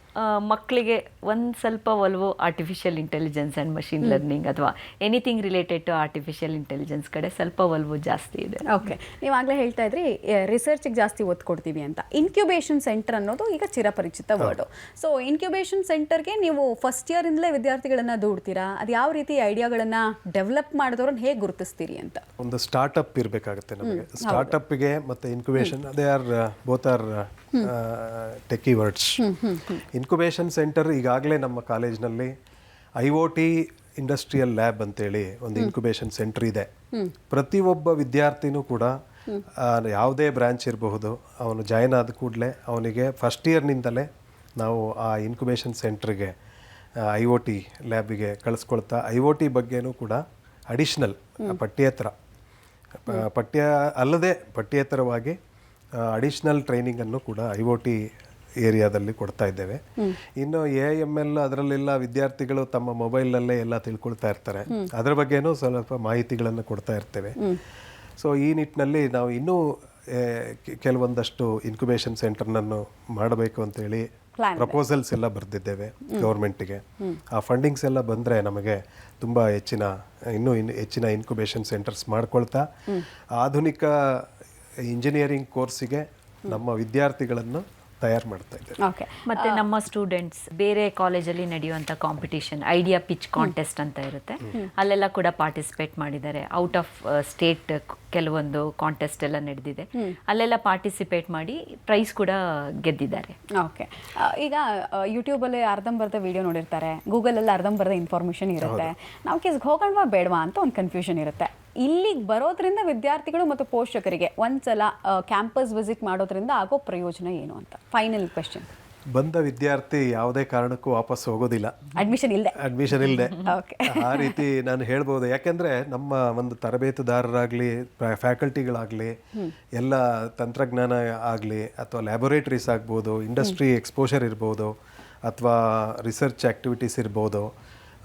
ಮಕ್ಕಳಿಗೆ ಒಂದು ಸ್ವಲ್ಪ ಒಲವು artificial intelligence and machine learning ಅಥವಾ anything related to artificial intelligence ಕಡೆ ಸ್ವಲ್ಪ ಒಲವು ಜಾಸ್ತಿ ಇದೆ. ಓಕೆ. ನೀವು ಆಗಲೇ ಹೇಳ್ತಾ ಇದ್ರಿ ರಿಸರ್ಚಿಗೆ ಜಾಸ್ತಿ ಒತ್ತು ಕೊಡ್ತೀವಿ ಅಂತ. ಇನ್ಕ್ಯುಬೇಷನ್ ಸೆಂಟರ್ ಅನ್ನೋದು ಈಗ ಚಿರಪರಿಚಿತ ವರ್ಡು. ಸೊ ಇನ್ಕ್ಯುಬೇಷನ್ ಸೆಂಟರ್ಗೆ ನೀವು ಫಸ್ಟ್ ಇಯರಿಂದಲೇ ವಿದ್ಯಾರ್ಥಿಗಳನ್ನ ದೂಡ್ತೀರಾ? ಅದು ಯಾವ ರೀತಿ ಐಡಿಯಾಗಳನ್ನು ಡೆವಲಪ್ ಮಾಡಿದವ್ರನ್ನ ಹೇಗೆ ಗುರುತಿಸ್ತೀರಿ ಅಂತ? ಒಂದು ಸ್ಟಾರ್ಟ್ಅಪ್ ಇರಬೇಕಾಗುತ್ತೆ ನಮಗೆ. ಸ್ಟಾರ್ಟ್ಅಪ್ಗೆ ಮತ್ತು incubation they are both are techie words. Incubation centre ಈಗಾಗಲೇ ನಮ್ಮ ಕಾಲೇಜ್ನಲ್ಲಿ IoT ಇಂಡಸ್ಟ್ರಿಯಲ್ ಲ್ಯಾಬ್ ಅಂತೇಳಿ ಒಂದು ಇನ್ಕ್ಯುಬೇಷನ್ ಸೆಂಟರ್ ಇದೆ. ಪ್ರತಿಯೊಬ್ಬ ವಿದ್ಯಾರ್ಥಿನೂ ಕೂಡ ಯಾವುದೇ ಬ್ರಾಂಚ್ ಇರಬಹುದು, ಅವನು ಜಾಯ್ನ್ ಆದ ಕೂಡಲೇ ಅವನಿಗೆ ಫಸ್ಟ್ ಇಯರ್ನಿಂದಲೇ ನಾವು ಆ ಇನ್ಕ್ಯುಬೇಷನ್ ಸೆಂಟ್ರಿಗೆ IoT ಲ್ಯಾಬಿಗೆ ಕಳಿಸ್ಕೊಳ್ತಾ IoT ಬಗ್ಗೆನೂ ಕೂಡ ಅಡಿಷ್ನಲ್ ಪಠ್ಯೇತರವಾಗಿ ಅಡಿಷ್ನಲ್ ಟ್ರೈನಿಂಗನ್ನು ಕೂಡ IoT ಏರಿಯಾದಲ್ಲಿ ಕೊಡ್ತಾ ಇದ್ದೇವೆ. ಇನ್ನು AIML ಅದರಲ್ಲೆಲ್ಲ ವಿದ್ಯಾರ್ಥಿಗಳು ತಮ್ಮ ಮೊಬೈಲ್ನಲ್ಲೇ ಎಲ್ಲ ತಿಳ್ಕೊಳ್ತಾ ಇರ್ತಾರೆ, ಅದರ ಬಗ್ಗೆನೂ ಸ್ವಲ್ಪ ಮಾಹಿತಿಗಳನ್ನು ಕೊಡ್ತಾ ಇರ್ತೇವೆ. ಸೊ ಈ ನಿಟ್ಟಿನಲ್ಲಿ ನಾವು ಇನ್ನೂ ಕೆಲವೊಂದಷ್ಟು ಇನ್ಕ್ಯುಬೇಷನ್ ಸೆಂಟರ್ನನ್ನು ಮಾಡಬೇಕು ಅಂತೇಳಿ ಪ್ರಪೋಸಲ್ಸ್ ಎಲ್ಲ ಬರೆದಿದ್ದೇವೆ ಗೌರ್ಮೆಂಟಿಗೆ. ಆ ಫಂಡಿಂಗ್ಸ್ ಎಲ್ಲ ಬಂದರೆ ನಮಗೆ ತುಂಬ ಇನ್ನೂ ಹೆಚ್ಚಿನ ಇನ್ಕ್ಯುಬೇಷನ್ ಸೆಂಟರ್ಸ್ ಮಾಡ್ಕೊಳ್ತಾ ಆಧುನಿಕ ಇಂಜಿನಿಯರಿಂಗ್ ಕೋರ್ಸಿಗೆ ನಮ್ಮ ವಿದ್ಯಾರ್ಥಿಗಳನ್ನು ತಯಾರು ಮಾಡ್ತಾ ಇದ್ದೇವೆ. ಮತ್ತೆ ನಮ್ಮ ಸ್ಟೂಡೆಂಟ್ಸ್ ಬೇರೆ ಕಾಲೇಜಲ್ಲಿ ನಡೆಯುವಂಥ ಕಾಂಪಿಟೇಷನ್ ಐಡಿಯಾ ಪಿಚ್ ಕಾಂಟೆಸ್ಟ್ ಅಂತ ಇರುತ್ತೆ, ಅಲ್ಲೆಲ್ಲ ಕೂಡ ಪಾರ್ಟಿಸಿಪೇಟ್ ಮಾಡಿದ್ದಾರೆ. ಔಟ್ ಆಫ್ ಸ್ಟೇಟ್ ಕೆಲವೊಂದು ಕಾಂಟೆಸ್ಟ್ ಎಲ್ಲ ನಡೆದಿದೆ, ಅಲ್ಲೆಲ್ಲ ಪಾರ್ಟಿಸಿಪೇಟ್ ಮಾಡಿ ಪ್ರೈಸ್ ಕೂಡ ಗೆದ್ದಿದ್ದಾರೆ. ಓಕೆ. ಈಗ ಯೂಟ್ಯೂಬಲ್ಲಿ ಅರ್ಧಂಬರ್ಧ ವಿಡಿಯೋ ನೋಡಿರ್ತಾರೆ, ಗೂಗಲಲ್ಲಿ ಅರ್ಧಂಬರ್ಧ ಇನ್ಫಾರ್ಮೇಷನ್ ಇರುತ್ತೆ. ನಾವು ಕೇಸ್ಗೆ ಹೋಗೋಣವಾ ಬೇಡವಾ ಅಂತ ಒಂದು ಕನ್ಫ್ಯೂಷನ್ ಇರುತ್ತೆ. ಇಲ್ಲಿಗೆ ಬರೋದ್ರಿಂದ ವಿದ್ಯಾರ್ಥಿಗಳು ಮತ್ತು ಪೋಷಕರಿಗೆ ಒಂದ್ಸಲ ಕ್ಯಾಂಪಸ್ ವಿಸಿಟ್ ಮಾಡೋದ್ರಿಂದ ಆಗೋ ಪ್ರಯೋಜನ ಏನು ಅಂತ ಫೈನಲ್ ಕ್ವೆಶ್ಚನ್. ಬಂದ ವಿದ್ಯಾರ್ಥಿ ಯಾವುದೇ ಕಾರಣಕ್ಕೂ ವಾಪಸ್ ಹೋಗೋದಿಲ್ಲ ಅಡ್ಮಿಷನ್ ಇಲ್ಲದೆ. ಆ ರೀತಿ ನಾನು ಹೇಳ್ಬೋದು. ಯಾಕೆಂದರೆ ನಮ್ಮ ಒಂದು ತರಬೇತುದಾರರಾಗಲಿ ಫ್ಯಾಕಲ್ಟಿಗಳಾಗಲಿ ಎಲ್ಲ ತಂತ್ರಜ್ಞಾನ ಆಗಲಿ ಅಥವಾ ಲ್ಯಾಬೊರೇಟರೀಸ್ ಆಗ್ಬೋದು, ಇಂಡಸ್ಟ್ರಿ ಎಕ್ಸ್ಪೋಷರ್ ಇರ್ಬೋದು, ಅಥವಾ ರಿಸರ್ಚ್ ಆ್ಯಕ್ಟಿವಿಟೀಸ್ ಇರ್ಬೋದು,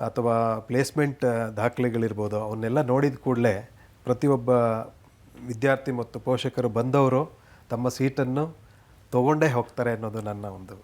ಅಥವಾ ಪ್ಲೇಸ್ಮೆಂಟ್ ದಾಖಲೆಗಳಿರ್ಬೋದು, ಅವನ್ನೆಲ್ಲ ನೋಡಿದ ಕೂಡಲೇ ಪ್ರತಿಯೊಬ್ಬ ವಿದ್ಯಾರ್ಥಿ ಮತ್ತು ಪೋಷಕರು ಬಂದವರು ತಮ್ಮ ಸೀಟನ್ನು ತಗೊಂಡೇ ಹೋಗ್ತಾರೆ ಅನ್ನೋದು ನನ್ನ ಒಂದು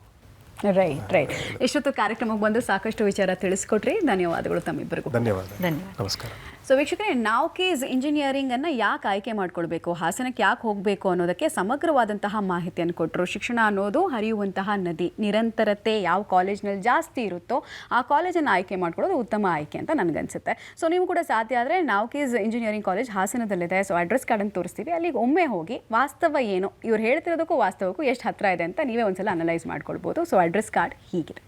ರೈಟ್ ಇಷ್ಟೊತ್ತು ಕಾರ್ಯಕ್ರಮಕ್ಕೆ ಬಂದು ಸಾಕಷ್ಟು ವಿಚಾರ ತಿಳಿಸ್ಕೊಟ್ರಿ. ಧನ್ಯವಾದಗಳು ತಮ್ಮಿಬ್ಬರಿಗೂ. ಧನ್ಯವಾದ. ಧನ್ಯವಾದ. ನಮಸ್ಕಾರ. ಸೊ ವೀಕ್ಷಕರೇ, ನಾವ್ಕೀಸ್ ಇಂಜಿನಿಯರಿಂಗನ್ನು ಯಾಕೆ ಆಯ್ಕೆ ಮಾಡ್ಕೊಳ್ಬೇಕು, ಹಾಸನಕ್ಕೆ ಯಾಕೆ ಹೋಗಬೇಕು ಅನ್ನೋದಕ್ಕೆ ಸಮಗ್ರವಾದಂತಹ ಮಾಹಿತಿಯನ್ನು ಕೊಟ್ಟರು. ಶಿಕ್ಷಣ ಅನ್ನೋದು ಹರಿಯುವಂತಹ ನದಿ, ನಿರಂತರತೆ ಯಾವ ಕಾಲೇಜ್ನಲ್ಲಿ ಜಾಸ್ತಿ ಇರುತ್ತೋ ಆ ಕಾಲೇಜನ್ನು ಆಯ್ಕೆ ಮಾಡ್ಕೊಳ್ಳೋದು ಉತ್ತಮ ಆಯ್ಕೆ ಅಂತ ನನಗನ್ಸುತ್ತೆ. ಸೊ ನೀವು ಕೂಡ ಸಾಧ್ಯ ಆದರೆ ನಾವ್ಕೀಸ್ ಇಂಜಿನಿಯರಿಂಗ್ ಕಾಲೇಜ್ ಹಾಸನದಲ್ಲಿದೆ. ಸೊ ಅಡ್ರೆಸ್ ಕಾರ್ಡನ್ನು ತೋರಿಸ್ತೀವಿ, ಅಲ್ಲಿಗೆ ಒಮ್ಮೆ ಹೋಗಿ ವಾಸ್ತವ ಏನು, ಇವ್ರು ಹೇಳ್ತಿರೋದಕ್ಕೂ ವಾಸ್ತವಕ್ಕೂ ಎಷ್ಟು ಹತ್ತಿರ ಇದೆ ಅಂತ ನೀವೇ ಒಂದ್ಸಲ ಅನಲೈಸ್ ಮಾಡ್ಕೊಳ್ಬೋದು. ಸೊ ಅಡ್ರೆಸ್ ಕಾರ್ಡ್ ಹೀಗಿದೆ.